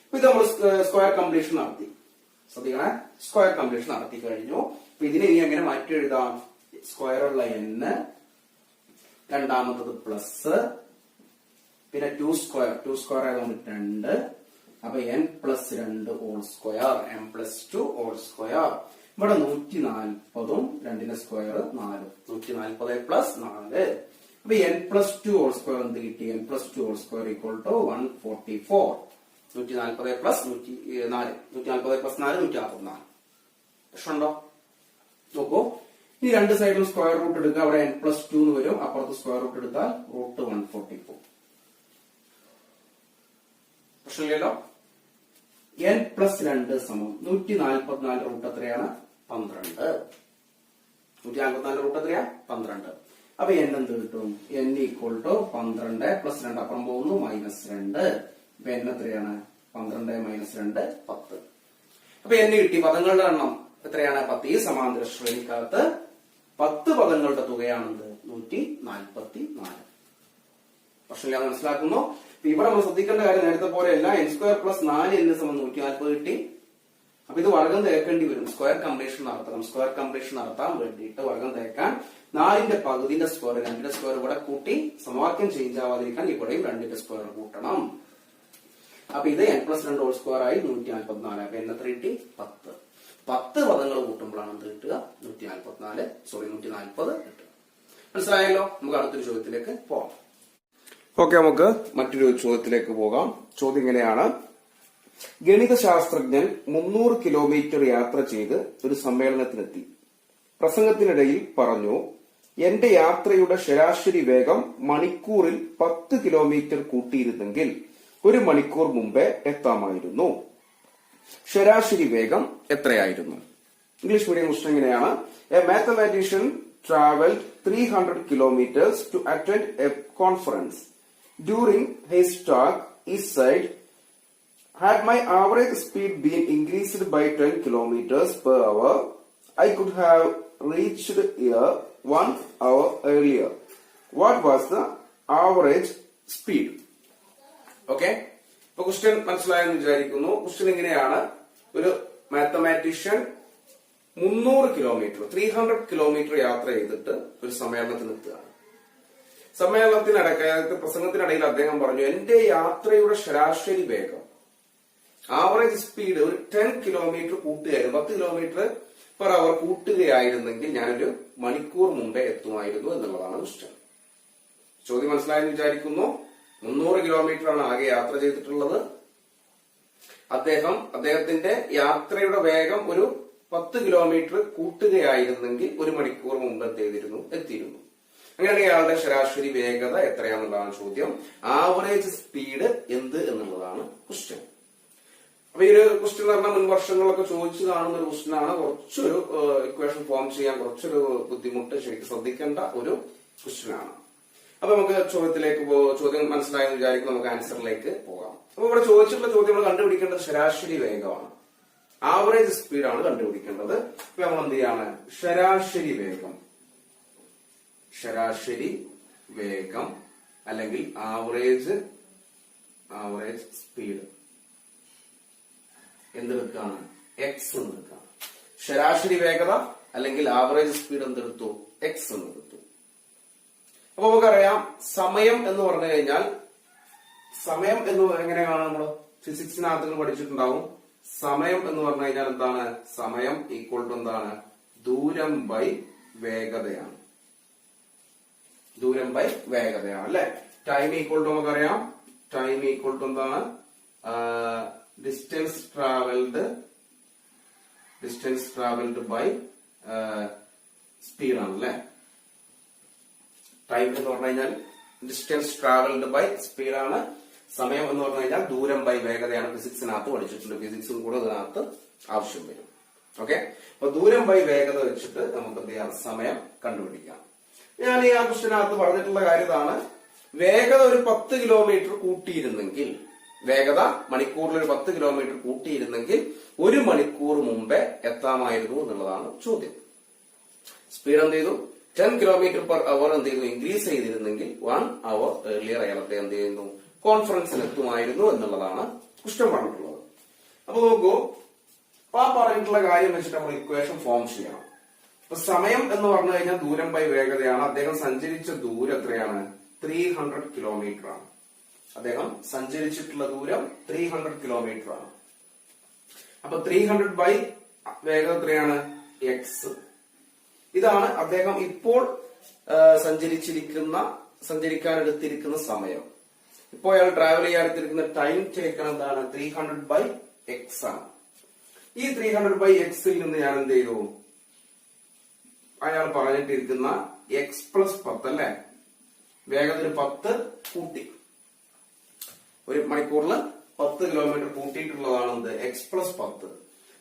അപ്പൊ ഇത് നമ്മൾ സ്ക്വയർ കംപ്ലീഷൻ നടത്തി. ശ്രദ്ധിക്കണേ, സ്ക്വയർ കംപ്ലീഷൻ നടത്തി കഴിഞ്ഞു. അപ്പൊ ഇതിനെ ഇനി എങ്ങനെ മാറ്റി എഴുതാം? സ്ക്വയർ ഉള്ള n, രണ്ടാമത്തത് പ്ലസ്, പിന്നെ 2 സ്ക്വയർ ആയതുകൊണ്ട് 2. അപ്പൊ n plus 2 whole square, m plus 2 whole square. ഇവിടെ 140ഉം 2ന്റെ സ്ക്വയർ 4. 140 പ്ലസ് 4. അപ്പൊ n പ്ലസ് 2 ഹോൾ സ്ക്വയർ എന്ത് കിട്ടി? n plus 2 whole square equal to 144. 140 plus 4, 140 plus 4 144. പ്രശ്നമുണ്ടോ? നോക്കൂ. ഇനി 2 സൈഡിലും സ്ക്വയർ റൂട്ട് എടുക്കുക. അവിടെ n പ്ലസ് 2 എന്ന് വരും. അപ്പുറത്ത് സ്ക്വയർ റൂട്ട് എടുത്താൽ റൂട്ട് 144. പ്രശ്നമില്ലല്ലോ. n പ്ലസ് 2 സമം 144 റൂട്ട് എത്രയാണ്? 12. 144 റൂട്ട് എത്രയാ? 12. അപ്പൊ n എന്ത് കിട്ടും? n ഈക്വൽ ടു 12 പ്ലസ് 2 അപ്പുറം പോകുന്നു -2. അപ്പൊ n എത്രയാണ്? 12 - 2 10. അപ്പൊ n കിട്ടി. പദങ്ങളുടെ എണ്ണം എത്രയാണ്? 10. ഈ സമാന്തര ശ്രേണിക്കകത്ത് 10 പദങ്ങളുടെ തുകയാണെന്ത്? 144. പ്രശ്നമില്ലാതെ മനസ്സിലാക്കുന്നു. ഇവിടെ നമ്മൾ ശ്രദ്ധിക്കേണ്ട കാര്യം നേരത്തെ പോലെയല്ല. n² പ്ലസ് 4n സമം 140 കിട്ടി. അപ്പൊ ഇത് വർഗം തേക്കേണ്ടി വരും. സ്ക്വയർ കംപ്ലീഷൻ നടത്തണം. സ്ക്വയർ കംപ്ലീഷൻ നടത്താൻ വേണ്ടിയിട്ട് വർഗം തേക്കാൻ 4ന്റെ പകുതിന്റെ സ്ക്വയർ, 2ന്റെ സ്ക്വയർ ഇവിടെ കൂട്ടി സമവാക്യം ചേഞ്ച് ആവാതിരിക്കാൻ ഇവിടെയും 2ന്റെ സ്ക്വയർ കൂട്ടണം. അപ്പൊ ഇത് n+2 ഹോൾ സ്ക്വയർ ആയി 144. അപ്പൊ എത്ര കിട്ടി? 10. 10 പദങ്ങൾ കൂട്ടുമ്പോഴാണ് എന്ത് കിട്ടുക? 140 കിട്ടുക. മനസ്സിലായല്ലോ? നമുക്ക് അടുത്തൊരു ചോദ്യത്തിലേക്ക് പോകാം. ഓക്കെ, നമുക്ക് മറ്റൊരു ചോദ്യത്തിലേക്ക് പോകാം. ചോദ്യം ഇങ്ങനെയാണ്: ഗണിത ശാസ്ത്രജ്ഞൻ 300 കിലോമീറ്റർ യാത്ര ചെയ്ത് ഒരു സമ്മേളനത്തിനെത്തി. പ്രസംഗത്തിനിടയിൽ പറഞ്ഞു, എന്റെ യാത്രയുടെ ശരാശരി വേഗം മണിക്കൂറിൽ 10 കിലോമീറ്റർ കൂട്ടിയിരുന്നെങ്കിൽ 1 മണിക്കൂർ മുമ്പേ എത്താമായിരുന്നു. ശരാശരി വേഗം എത്രയായിരുന്നു? ഇംഗ്ലീഷ് മീഡിയം ക്വസ്റ്റൻ ഇങ്ങനെയാണ്: A mathematician traveled 300 kilometers to attend a conference. During his talk, he said, had my average speed been increased by 10 kilometers per hour, I could have reached here 1 hour earlier. What was the average speed? Okay? ഇപ്പൊ question മനസ്സിലായെന്ന് വിചാരിക്കുന്നു. Question ഇങ്ങനെയാണ്: ഒരു mathematician 300 kilometre യാത്ര ചെയ്തിട്ട് ഒരു സമ്മേളനത്തിന് എത്തുകയാണ്. പ്രസംഗത്തിനിടയിൽ അദ്ദേഹം പറഞ്ഞു, എന്റെ യാത്രയുടെ ശരാശരി വേഗം, ആവറേജ് സ്പീഡ് ഒരു 10 കിലോമീറ്റർ കൂട്ടുകയായിരുന്നു, 10 കിലോമീറ്റർ പെർ അവർ കൂട്ടുകയായിരുന്നെങ്കിൽ ഞാനൊരു മണിക്കൂർ മുമ്പേ എത്തുമായിരുന്നു എന്നുള്ളതാണ് ക്വസ്റ്റ്യൻ. ചോദ്യം മനസ്സിലായെന്ന് വിചാരിക്കുന്നു. 300 കിലോമീറ്റർ ആണ് ആകെ യാത്ര ചെയ്തിട്ടുള്ളത്. അദ്ദേഹത്തിന്റെ യാത്രയുടെ വേഗം ഒരു 10 കിലോമീറ്റർ കൂട്ടുകയായിരുന്നെങ്കിൽ 1 മണിക്കൂർ മുമ്പ് എത്തിയിരുന്നു. അങ്ങനെയാണെങ്കിൽ അയാളുടെ ശരാശരി വേഗത എത്രയാണെന്നുള്ളതാണ് ചോദ്യം. ആവറേജ് സ്പീഡ് എന്ത് എന്നുള്ളതാണ് ക്വസ്റ്റ്യൻ. അപ്പൊ ഈ ഒരു ക്വസ്റ്റ്യൻ എന്ന് പറഞ്ഞാൽ മുൻ വർഷങ്ങളിലൊക്കെ ചോദിച്ചു കാണുന്ന ഒരു ക്വസ്റ്റ്യൻ ആണ്. കുറച്ചൊരു ഇക്വേഷൻ ഫോം ചെയ്യാൻ കുറച്ചൊരു ബുദ്ധിമുട്ട്, ശരിക്കും ശ്രദ്ധിക്കേണ്ട ഒരു ക്വസ്റ്റ്യൻ ആണ്. അപ്പൊ നമുക്ക് ചോദ്യം മനസ്സിലായെന്ന് വിചാരിക്കും. നമുക്ക് ആൻസറിലേക്ക് പോകാം. അപ്പൊ ഇവിടെ ചോദിച്ചിട്ടുള്ള ചോദ്യം നമ്മൾ കണ്ടുപിടിക്കേണ്ടത് ശരാശരി വേഗമാണ്, ആവറേജ് സ്പീഡാണ് കണ്ടുപിടിക്കേണ്ടത്. ഇപ്പൊ നമ്മൾ എന്ത് ചെയ്യാണ്? ശരാശരി വേഗം അല്ലെങ്കിൽ ആവറേജ് സ്പീഡ് എന്തെടുക്കാണ്? എക്സ് എന്നെടുക്കാണ്. ശരാശരി വേഗത അല്ലെങ്കിൽ ആവറേജ് സ്പീഡ് എന്തെടുത്തു? എക്സ് എന്നെടുത്തു. അപ്പൊ നമുക്കറിയാം, സമയം എന്ന് പറഞ്ഞു കഴിഞ്ഞാൽ, സമയം എന്ന് എങ്ങനെയാണ് നമ്മൾ ഫിസിക്സിനകത്ത് പഠിച്ചിട്ടുണ്ടാവും. സമയം എന്ന് പറഞ്ഞു കഴിഞ്ഞാൽ എന്താണ്? സമയം ഈക്വൽ ടു എന്താണ്? ദൂരം ബൈ വേഗതയാണ്. അല്ലെ? ടൈം ഈക്വൽ ടു നമുക്കറിയാം. ടൈം ഈക്വൽ ടു എന്താണ്? ഡിസ്റ്റൻസ് ട്രാവൽഡ് ബൈ സ്പീഡ് ആണ്. അല്ലെ? ടൈം എന്ന് പറഞ്ഞു കഴിഞ്ഞാൽ ഡിസ്റ്റൻസ് ട്രാവൽഡ് ബൈ സ്പീഡ് ആണ്. സമയം എന്ന് പറഞ്ഞു കഴിഞ്ഞാൽ ദൂരം ബൈ വേഗതയാണ്. ഫിസിക്സിനകത്ത് പഠിച്ചിട്ടുണ്ട്. ഫിസിക്സും കൂടെ ഇതിനകത്ത് ആവശ്യം വരും. ഓക്കെ, അപ്പൊ ദൂരം ബൈ വേഗത വെച്ചിട്ട് നമുക്ക് എന്ത് ചെയ്യാം? സമയം കണ്ടുപിടിക്കാം. ഞാൻ ഈ ക്വസ്റ്റ്യനകത്ത് പറഞ്ഞിട്ടുള്ള കാര്യമാണ്, വേഗത ഒരു 10 കിലോമീറ്റർ കൂട്ടിയിരുന്നെങ്കിൽ, വേഗത മണിക്കൂറിൽ ഒരു 10 കിലോമീറ്റർ കൂട്ടിയിരുന്നെങ്കിൽ 1 മണിക്കൂർ മുമ്പേ എത്താമായിരുന്നു എന്നുള്ളതാണ് ചോദ്യം. സ്പീഡ് എന്ത് ചെയ്തു? 10 കിലോമീറ്റർ പെർ അവർ എന്ത് ചെയ്തു? ഇൻക്രീസ് ചെയ്തിരുന്നെങ്കിൽ 1 അവർ ഏർലിയർ അയാളത്തെ എന്ത് ചെയ്യുന്നു? കോൺഫറൻസിൽ എത്തുമായിരുന്നു എന്നുള്ളതാണ് ക്വസ്റ്റ്യൻ പറഞ്ഞിട്ടുള്ളത്. അപ്പൊ നോക്കൂ, ആ പറഞ്ഞിട്ടുള്ള കാര്യം വെച്ചിട്ട് നമ്മൾ ഇക്വേഷൻ ഫോം ചെയ്യണം. അപ്പൊ സമയം എന്ന് പറഞ്ഞു കഴിഞ്ഞാൽ ദൂരം ബൈ വേഗതയാണ്. അദ്ദേഹം സഞ്ചരിച്ച ദൂരം എത്രയാണ്? 300 കിലോമീറ്റർ ആണ്. അദ്ദേഹം സഞ്ചരിച്ചിട്ടുള്ള ദൂരം 300 കിലോമീറ്റർ ആണ്. അപ്പൊ 300 ബൈ വേഗത എത്രയാണ്? എക്സ്. ഇതാണ് അദ്ദേഹം ഇപ്പോൾ സഞ്ചരിക്കാനെടുത്തിരിക്കുന്ന സമയം. ഇപ്പോൾ അയാൾ ട്രാവൽ ചെയ്യാനെടുത്തിരിക്കുന്ന ടൈം ടേക്കൺ എന്താണ്? 300 ബൈ എക്സ് ആണ്. ഈ 300 ബൈ എക്സിൽ നിന്ന് ഞാൻ എന്ത് ചെയ്തു? അയാൾ പറഞ്ഞിട്ടിരിക്കുന്ന എക്സ് പ്ലസ് 10 അല്ലെ, വേഗത്തിൽ 10 കൂട്ടി, 1 മണിക്കൂറിൽ 10 കിലോമീറ്റർ കൂട്ടിയിട്ടുള്ളതാണ് എന്ത്? X plus 10.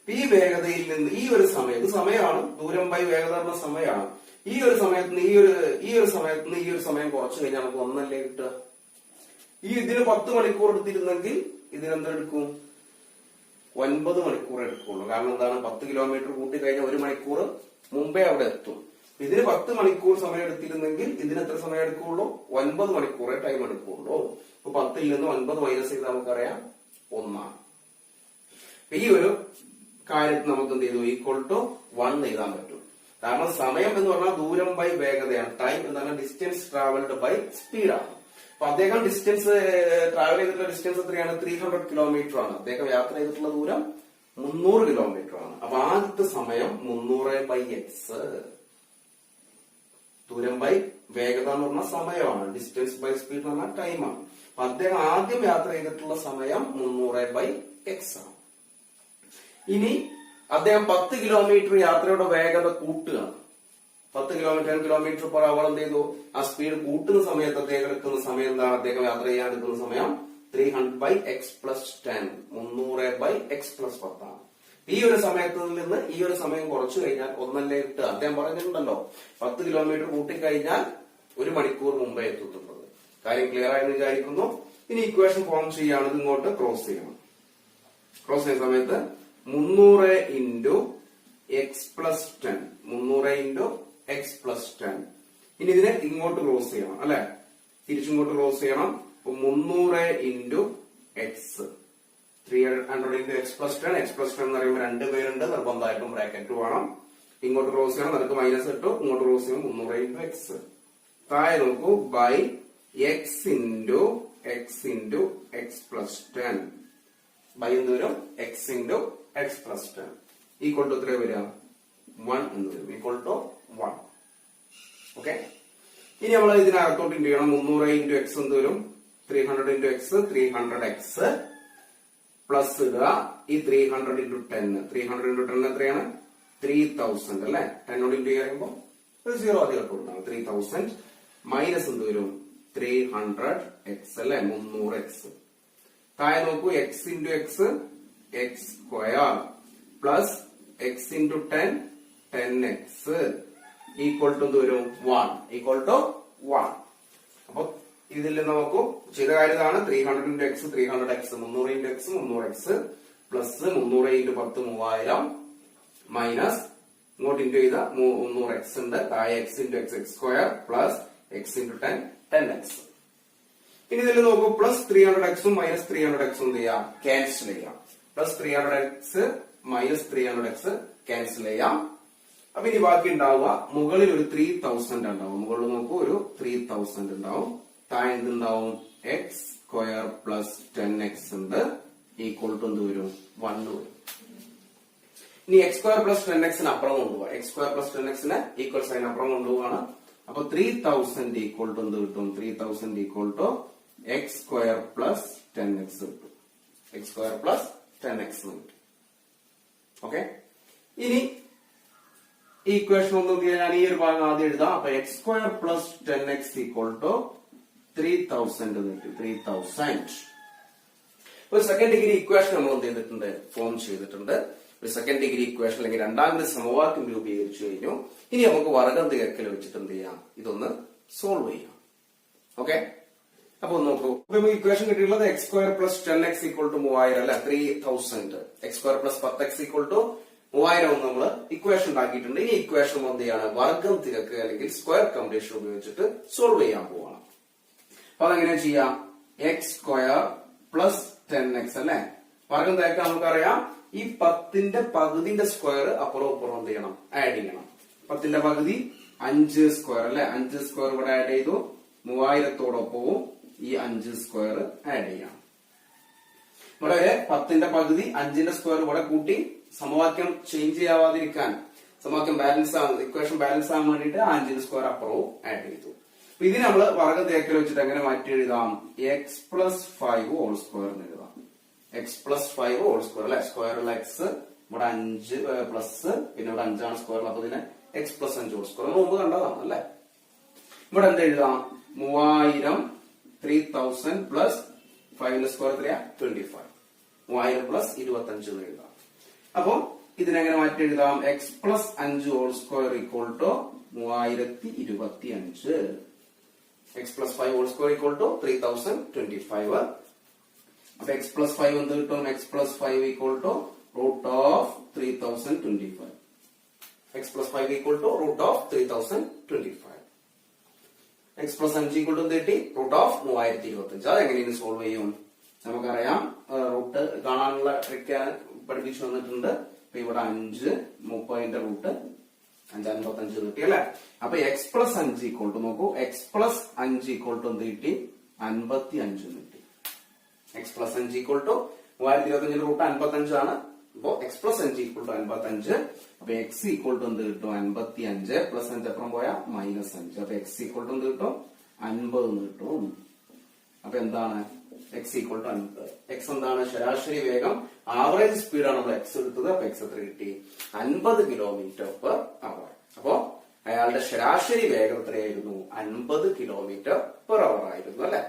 ഈ വേഗതയിൽ നിന്ന് ഈ ഒരു സമയം, ഇത് സമയമാണ്, ദൂരം ബൈ വേഗത എന്ന സമയമാണ്. ഈ ഒരു സമയത്ത് ഈ ഒരു സമയം കുറച്ചു കഴിഞ്ഞാൽ നമുക്ക് 1 അല്ലേ കിട്ടുക? ഇതിന് 10 മണിക്കൂർ എടുത്തിരുന്നെങ്കിൽ ഇതിനെന്തെടുക്കും? 9 മണിക്കൂർ എടുക്കുള്ളൂ. കാരണം എന്താണ്? 10 കിലോമീറ്റർ കൂട്ടി കഴിഞ്ഞാൽ 1 മണിക്കൂർ മുമ്പേ അവിടെ എത്തും. ഇതിന് 10 മണിക്കൂർ സമയം എടുത്തിരുന്നെങ്കിൽ ഇതിന് എത്ര സമയം എടുക്കുള്ളൂ? 9 മണിക്കൂറേ ടൈം എടുക്കുള്ളൂ. അപ്പൊ 10ൽ നിന്ന് 9 മൈനസ് ചെയ്ത് നമുക്കറിയാം 1 ആണ്. ഈ ഒരു കാര്യത്തിൽ നമുക്ക് എന്ത് ചെയ്തു? ഈക്വൽ ടു 1 എഴുതാൻ പറ്റും. കാരണം സമയം എന്ന് പറഞ്ഞാൽ ദൂരം ബൈ വേഗതയാണ്. ടൈം എന്ന് പറഞ്ഞാൽ ഡിസ്റ്റൻസ് ട്രാവൽഡ് ബൈ സ്പീഡാണ്. അപ്പൊ അദ്ദേഹം ഡിസ്റ്റൻസ് ട്രാവൽ ചെയ്തിട്ടുള്ള ഡിസ്റ്റൻസ് എത്രയാണ്? 300 കിലോമീറ്റർ ആണ്. അദ്ദേഹം യാത്ര ചെയ്തിട്ടുള്ള ദൂരം 300 കിലോമീറ്റർ ആണ്. അപ്പൊ ആദ്യത്തെ സമയം 300/x. ദൂരം ബൈ വേഗത എന്ന് പറഞ്ഞ സമയമാണ്. ഡിസ്റ്റൻസ് ബൈ സ്പീഡ് എന്ന് പറഞ്ഞാൽ ടൈമാണ്. അപ്പൊ അദ്ദേഹം ആദ്യം യാത്ര ചെയ്തിട്ടുള്ള സമയം 300/x ആണ്. ഇനി അദ്ദേഹം 10 കിലോമീറ്റർ യാത്രയുടെ വേഗത കൂട്ടുകയാണ്. 10 കിലോമീറ്റർ പെർ അവർ എന്ത് ചെയ്തു? ആ സ്പീഡ് കൂട്ടുന്ന സമയത്ത് അദ്ദേഹം എടുക്കുന്ന സമയം എന്താണ്? അദ്ദേഹം യാത്ര ചെയ്യാൻ എടുക്കുന്ന സമയം 300/x+10. 300/x+10 ആണ്. ഈ ഒരു സമയത്തിൽ നിന്ന് ഈ ഒരു സമയം കുറച്ചു കഴിഞ്ഞാൽ 1 കിട്ടുക. അദ്ദേഹം പറഞ്ഞിട്ടുണ്ടല്ലോ 10 കിലോമീറ്റർ കൂട്ടിക്കഴിഞ്ഞാൽ 1 മണിക്കൂർ മുമ്പേ എത്തുന്നത്. കാര്യം ക്ലിയർ ആയെന്ന് വിചാരിക്കുന്നു. ഇനി ഇക്വേഷൻ ഫോം ചെയ്യുകയാണെങ്കിൽ ഇങ്ങോട്ട് ക്രോസ് ചെയ്യണം. ക്രോസ് ചെയ്യുന്ന സമയത്ത് 300 × x+10. 300 × x+10. ഇനി ഇതിനെ ഇങ്ങോട്ട് ക്രോസ് ചെയ്യണം അല്ലെ? തിരിച്ചിങ്ങോട്ട് ക്രോസ് ചെയ്യണം. 300 × x. 300 × x+10. x+10 എന്ന് പറയുമ്പോൾ 2 പേരുണ്ട്. നിർബന്ധമായിട്ടും ബ്രാക്കറ്റ് വേണം. ഇങ്ങോട്ട് ക്രോസ് ചെയ്യണം. നിനക്ക് മൈനസ് ഇട്ടു. ഇങ്ങോട്ട് ക്രോസ് ചെയ്യുമ്പോൾ 300 × x. താഴെ നോക്കൂ. By x × x+10. ബൈ എന്ന് വരും x × x+10 ഈക്വൽ ടു എത്ര വരിക? 1 എന്ന് വരും. Equal to 1. ഓക്കെ. ഇനി നമ്മൾ ഇതിനകത്തോട്ട് എന്ത് ചെയ്യണം? 300 × x എന്ത് വരും? 300 × x 300x പ്ലസ് ഇടുക. ഈ 300 × 10. 300 × 10 എത്രയാണ്? 3000 അല്ലെ? 10 ഇൻറ്റു ചെയ്യുമ്പോൾ 0 അധികം കൊടുക്കണം. 3000 മൈനസ് എന്ത് വരും? 300x അല്ലെ? 300x. താഴെ നോക്കൂ. x × x x² plus x × 10 10x equal to എന്ത് വരും? 1. Equal to 1. അപ്പൊ ഇതിൽ നോക്കൂ. ചെയ്ത കാര്യം ഇതാണ്. 300 × x 300x 300 × x 300x plus 300 × 10 3000 minus ഇങ്ങോട്ട് ഇൻറ്റു ചെയ്ത 300x ഉണ്ട്. താഴെ x × x x² plus x × 10 10x. ഇനി ഇതിൽ നോക്കൂ. പ്ലസ് 300x മൈനസ് 300x എന്ത് ചെയ്യാം? ക്യാൻസൽ ചെയ്യാം. Plus 300x minus 300x cancel ചെയ്യാം. അപ്പൊ ഇനി ബാക്കി ഉണ്ടാവുക മുകളിൽ ഒരു 3000 ഉണ്ടാവും. മുകളിൽ നോക്കൂ. ഒരു 3000 ഉണ്ടാവും. താഴെ എന്തുണ്ടാവും? x² പ്ലസ് 10x ഉണ്ട്. ഈക്വൽ ടു എന്ത് വരും? 1 വരും. ഇനി x² പ്ലസ് 10x അപ്പുറം കൊണ്ടുപോവാ. x² plus 10x equal sign അപ്പുറം കൊണ്ടുപോവാണ്. അപ്പൊ 3000 ഈക്വൽ ടു എന്ത് കിട്ടും? 3000 equal to x² plus 10x കിട്ടും. x² പ്ലസ് 10x കിട്ടും. ഓക്കെ. ഇനി ഈ ഇക്വേഷൻ ഒന്നും ഞാൻ ഈ ഒരു ഭാഗം ആദ്യം എഴുതാം. അപ്പൊ x² plus 10x equal to 3000 കിട്ടും. 3000. ഒരു സെക്കൻഡ് ഡിഗ്രി ഇക്വേഷൻ നമ്മൾ എന്ത് ചെയ്തിട്ടുണ്ട്? ഫോം ചെയ്തിട്ടുണ്ട്. ഒരു സെക്കൻഡ് ഡിഗ്രി ഇക്വേഷൻ അല്ലെങ്കിൽ രണ്ടാമത്തെ സമവാക്യം രൂപീകരിച്ചു കഴിഞ്ഞു. ഇനി നമുക്ക് വർഗ്ഗം തികക്കൽ വെച്ചിട്ട് എന്ത് ചെയ്യാം? ഇതൊന്ന് സോൾവ് ചെയ്യാം. ഓക്കെ. അപ്പൊ നോക്കൂ. അപ്പൊ ഇക്വേഷൻ കിട്ടിയിട്ടുള്ളത് x² plus 10x equal to 3000 അല്ലെ? 3000. x² plus 10x equal to 3000 നമ്മൾ ഇക്വേഷൻ ഉണ്ടാക്കിയിട്ടുണ്ട്. ഈ ഇക്വേഷൻ എന്ത് ചെയ്യാണ്? വർഗ്ഗം തികക്കുക അല്ലെങ്കിൽ സ്ക്വയർ കംപ്ലീഷൻ ഉപയോഗിച്ചിട്ട് സോൾവ് ചെയ്യാൻ പോവാണ്. അപ്പൊ അതെങ്ങനെ ചെയ്യാം? x² പ്ലസ് 10x അല്ലെ? വർഗ്ഗം തികക്കാൻ നമുക്കറിയാം. ഈ 10ന്റെ പകുതിന്റെ സ്ക്വയർ അപ്പുറം ഇപ്പുറം എന്ത് ചെയ്യണം? ആഡ് ചെയ്യണം. 10ന്റെ പകുതി 5² അല്ലെ? 5² ഇവിടെ ആഡ് ചെയ്തു. 3000തോടൊപ്പവും ഈ 5² ആഡ് ചെയ്യാം. ഇവിടെ 10ന്റെ പകുതി 5ന്റെ സ്ക്വയർ ഇവിടെ കൂട്ടി സമവാക്യം ചേഞ്ച് ചെയ്യാവാതിരിക്കാൻ, സമവാക്യം ബാലൻസ് ആവുന്നത്, ഇക്വേഷൻ ബാലൻസ് ആവാൻ വേണ്ടിയിട്ട് 5² അപ്പുറവും ആഡ് ചെയ്തു. അപ്പൊ ഇതിന് നമ്മൾ വർഗ്ഗം തികക്കൽ വെച്ചിട്ട് എങ്ങനെ മാറ്റി എഴുതാം? x+5² എഴുതാം. x+5² അല്ലെ? സ്ക്വയറുള്ള x ഇവിടെ 5 പ്ലസ് പിന്നെ ഇവിടെ 5 ആണ് സ്ക്വയർ. അപ്പൊ ഇതിനെ x+5² മുമ്പ് കണ്ടതാണ് അല്ലെ? ഇവിടെ എന്ത് എഴുതാം? 3000 3000 പ്ലസ് 5 സ്ക്വയർ എത്രയാ? 25. 3000 പ്ലസ് 25 എന്ന് എഴുതാം. അപ്പൊ ഇതിനെങ്ങനെ മാറ്റി എഴുതാം? x+5² equal to 3025. x+5² equal to 3025. അപ്പൊ x+5 എന്ത് കിട്ടും? x+5 equal to root of 3025. x+5 equal to root of 3025. x+5 equal to എന്ത് കിട്ടി? Root of 3025. അതെങ്ങനെയാണ് സോൾവ് ചെയ്യും? നമുക്കറിയാം. റൂട്ട് കാണാനുള്ള ട്രിക്ക് പഠിപ്പിച്ചു വന്നിട്ടുണ്ട്. അപ്പൊ ഇവിടെ 5 30ന്റെ റൂട്ട് 555 കിട്ടി അല്ലെ? അപ്പൊ x+5 ഈക്വൽ ടു നോക്കൂ. x+5 ഈക്വൽ ടു എന്ത് കിട്ടി? 55 കിട്ടി. X plus 5 equal to 3025 root 55 ആണ്. അപ്പോ എക്സ് പ്ലസ് 5 ഈക്വൽ ടു 55. അപ്പൊ എക്സ് ഈക്വൽ ടു എന്ത് കിട്ടും? 55 പ്ലസ് 5 അപ്പുറം പോയാൽ -5. അപ്പൊ എക്സ് ഈക്വൽ ടു എന്ത് കിട്ടും? 50 എന്ന് കിട്ടും. അപ്പൊ എന്താണ് എക്സ് ഈക്വൽ ടു 50? എക്സ് എന്താണ്? ശരാശരി വേഗം, ആവറേജ് സ്പീഡാണ് നമ്മൾ എക്സ് എടുത്തത്. അപ്പൊ എക്സ് എത്ര കിട്ടി? 50 കിലോമീറ്റർ പെർ അവർ. അപ്പോ അയാളുടെ ശരാശരി വേഗം എത്രയായിരുന്നു? 50 കിലോമീറ്റർ പെർ അവർ ആയിരുന്നു അല്ലെ.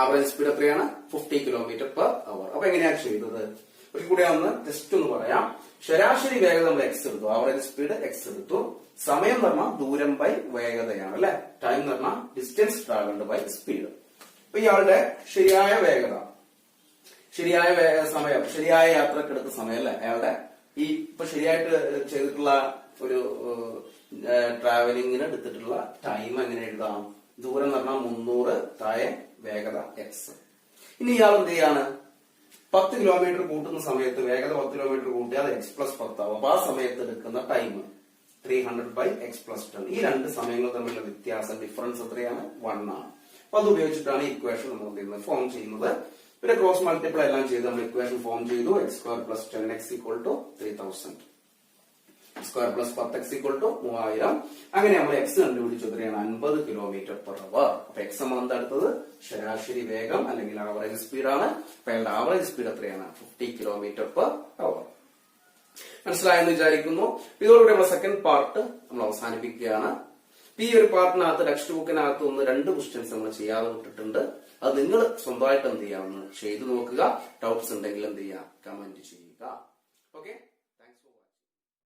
ആവറേജ് സ്പീഡ് എത്രയാണ്? 50 കിലോമീറ്റർ പെർ അവർ. അപ്പൊ എങ്ങനെയാണ് ചെയ്തത്? ഒരു കൂടെ ഒന്ന് ജസ്റ്റ് ഒന്ന് പറയാം. ശരാശരി വേഗത നമ്മൾ എക്സ് എടുത്തു, ആവറേജ് സ്പീഡ് എക്സ് എടുത്തു. സമയം എന്ന് പറഞ്ഞാൽ ദൂരം ബൈ വേഗതയാണ് അല്ലെ. ടൈം എന്ന് പറഞ്ഞാൽ ഡിസ്റ്റൻസ് ട്രാവൽഡ് ബൈ സ്പീഡ്. അപ്പൊ ഇയാളുടെ ശരിയായ വേഗത, ശരിയായ സമയം, ശരിയായ യാത്രക്കെടുത്ത സമയം അല്ലെ. അയാളുടെ ഈ ഇപ്പൊ ശരിയായിട്ട് ചെയ്തിട്ടുള്ള ഒരു ട്രാവലിംഗിന് എടുത്തിട്ടുള്ള ടൈം എങ്ങനെ എഴുതാം? ദൂരം എന്ന് പറഞ്ഞാൽ 300, താഴെ വേഗത എക്സ്. ഇനി ഇയാൾ എന്ത് ചെയ്യാണ്? 10 കിലോമീറ്റർ കൂട്ടുന്ന സമയത്ത് വേഗത 10 കിലോമീറ്റർ കൂട്ടിയാൽ അത് എക്സ് പ്ലസ് 10 ആവും. അപ്പൊ ആ സമയത്ത് എടുക്കുന്ന ടൈം 300 ബൈ എക്സ് പ്ലസ് 10. ഈ രണ്ട് സമയങ്ങൾ തമ്മിലുള്ള വ്യത്യാസം, ഡിഫറൻസ് എത്രയാണ്? 1 ആണ്. അപ്പൊ അത് ഉപയോഗിച്ചിട്ടാണ് ഇക്വേഷൻ നമ്മൾ ഫോം ചെയ്യുന്നത്. പിന്നെ ക്രോസ് മൾട്ടിപ്പിൾ എല്ലാം ചെയ്ത് നമ്മൾ ഇക്വേഷൻ ഫോം ചെയ്തു. X square plus 10x equal to 3000. Square plus 10x equal to 3000. അങ്ങനെ നമ്മൾ എക്സ് കണ്ടുപിടിച്ചു. എത്രയാണ്? 50 കിലോമീറ്റർ പെർ അവർ. അപ്പൊ എക്സ് എന്താ എടുത്തത്? ശരാശരി വേഗം അല്ലെങ്കിൽ ആവറേജ് സ്പീഡാണ്. അപ്പൊ അയാളുടെ ആവറേജ് സ്പീഡ് എത്രയാണ്? 50 കിലോമീറ്റർ പെർ അവർ. മനസ്സിലായെന്ന് വിചാരിക്കുന്നു. ഇതോടുകൂടി നമ്മുടെ സെക്കൻഡ് പാർട്ട് നമ്മൾ അവസാനിപ്പിക്കുകയാണ്. ഈ ഒരു പാർട്ടിനകത്ത് ടെക്സ്റ്റ് ബുക്കിനകത്ത് 1-2 ക്വസ്റ്റ്യൻസ് നമ്മൾ ചെയ്യാതെ വിട്ടിട്ടുണ്ട്. അത് നിങ്ങൾ സ്വന്തമായിട്ട് എന്ത് ചെയ്യാമെന്ന് ചെയ്തു നോക്കുക. ഡൗട്ട്സ് ഉണ്ടെങ്കിൽ എന്ത് ചെയ്യുക? കമന്റ് ചെയ്യുക.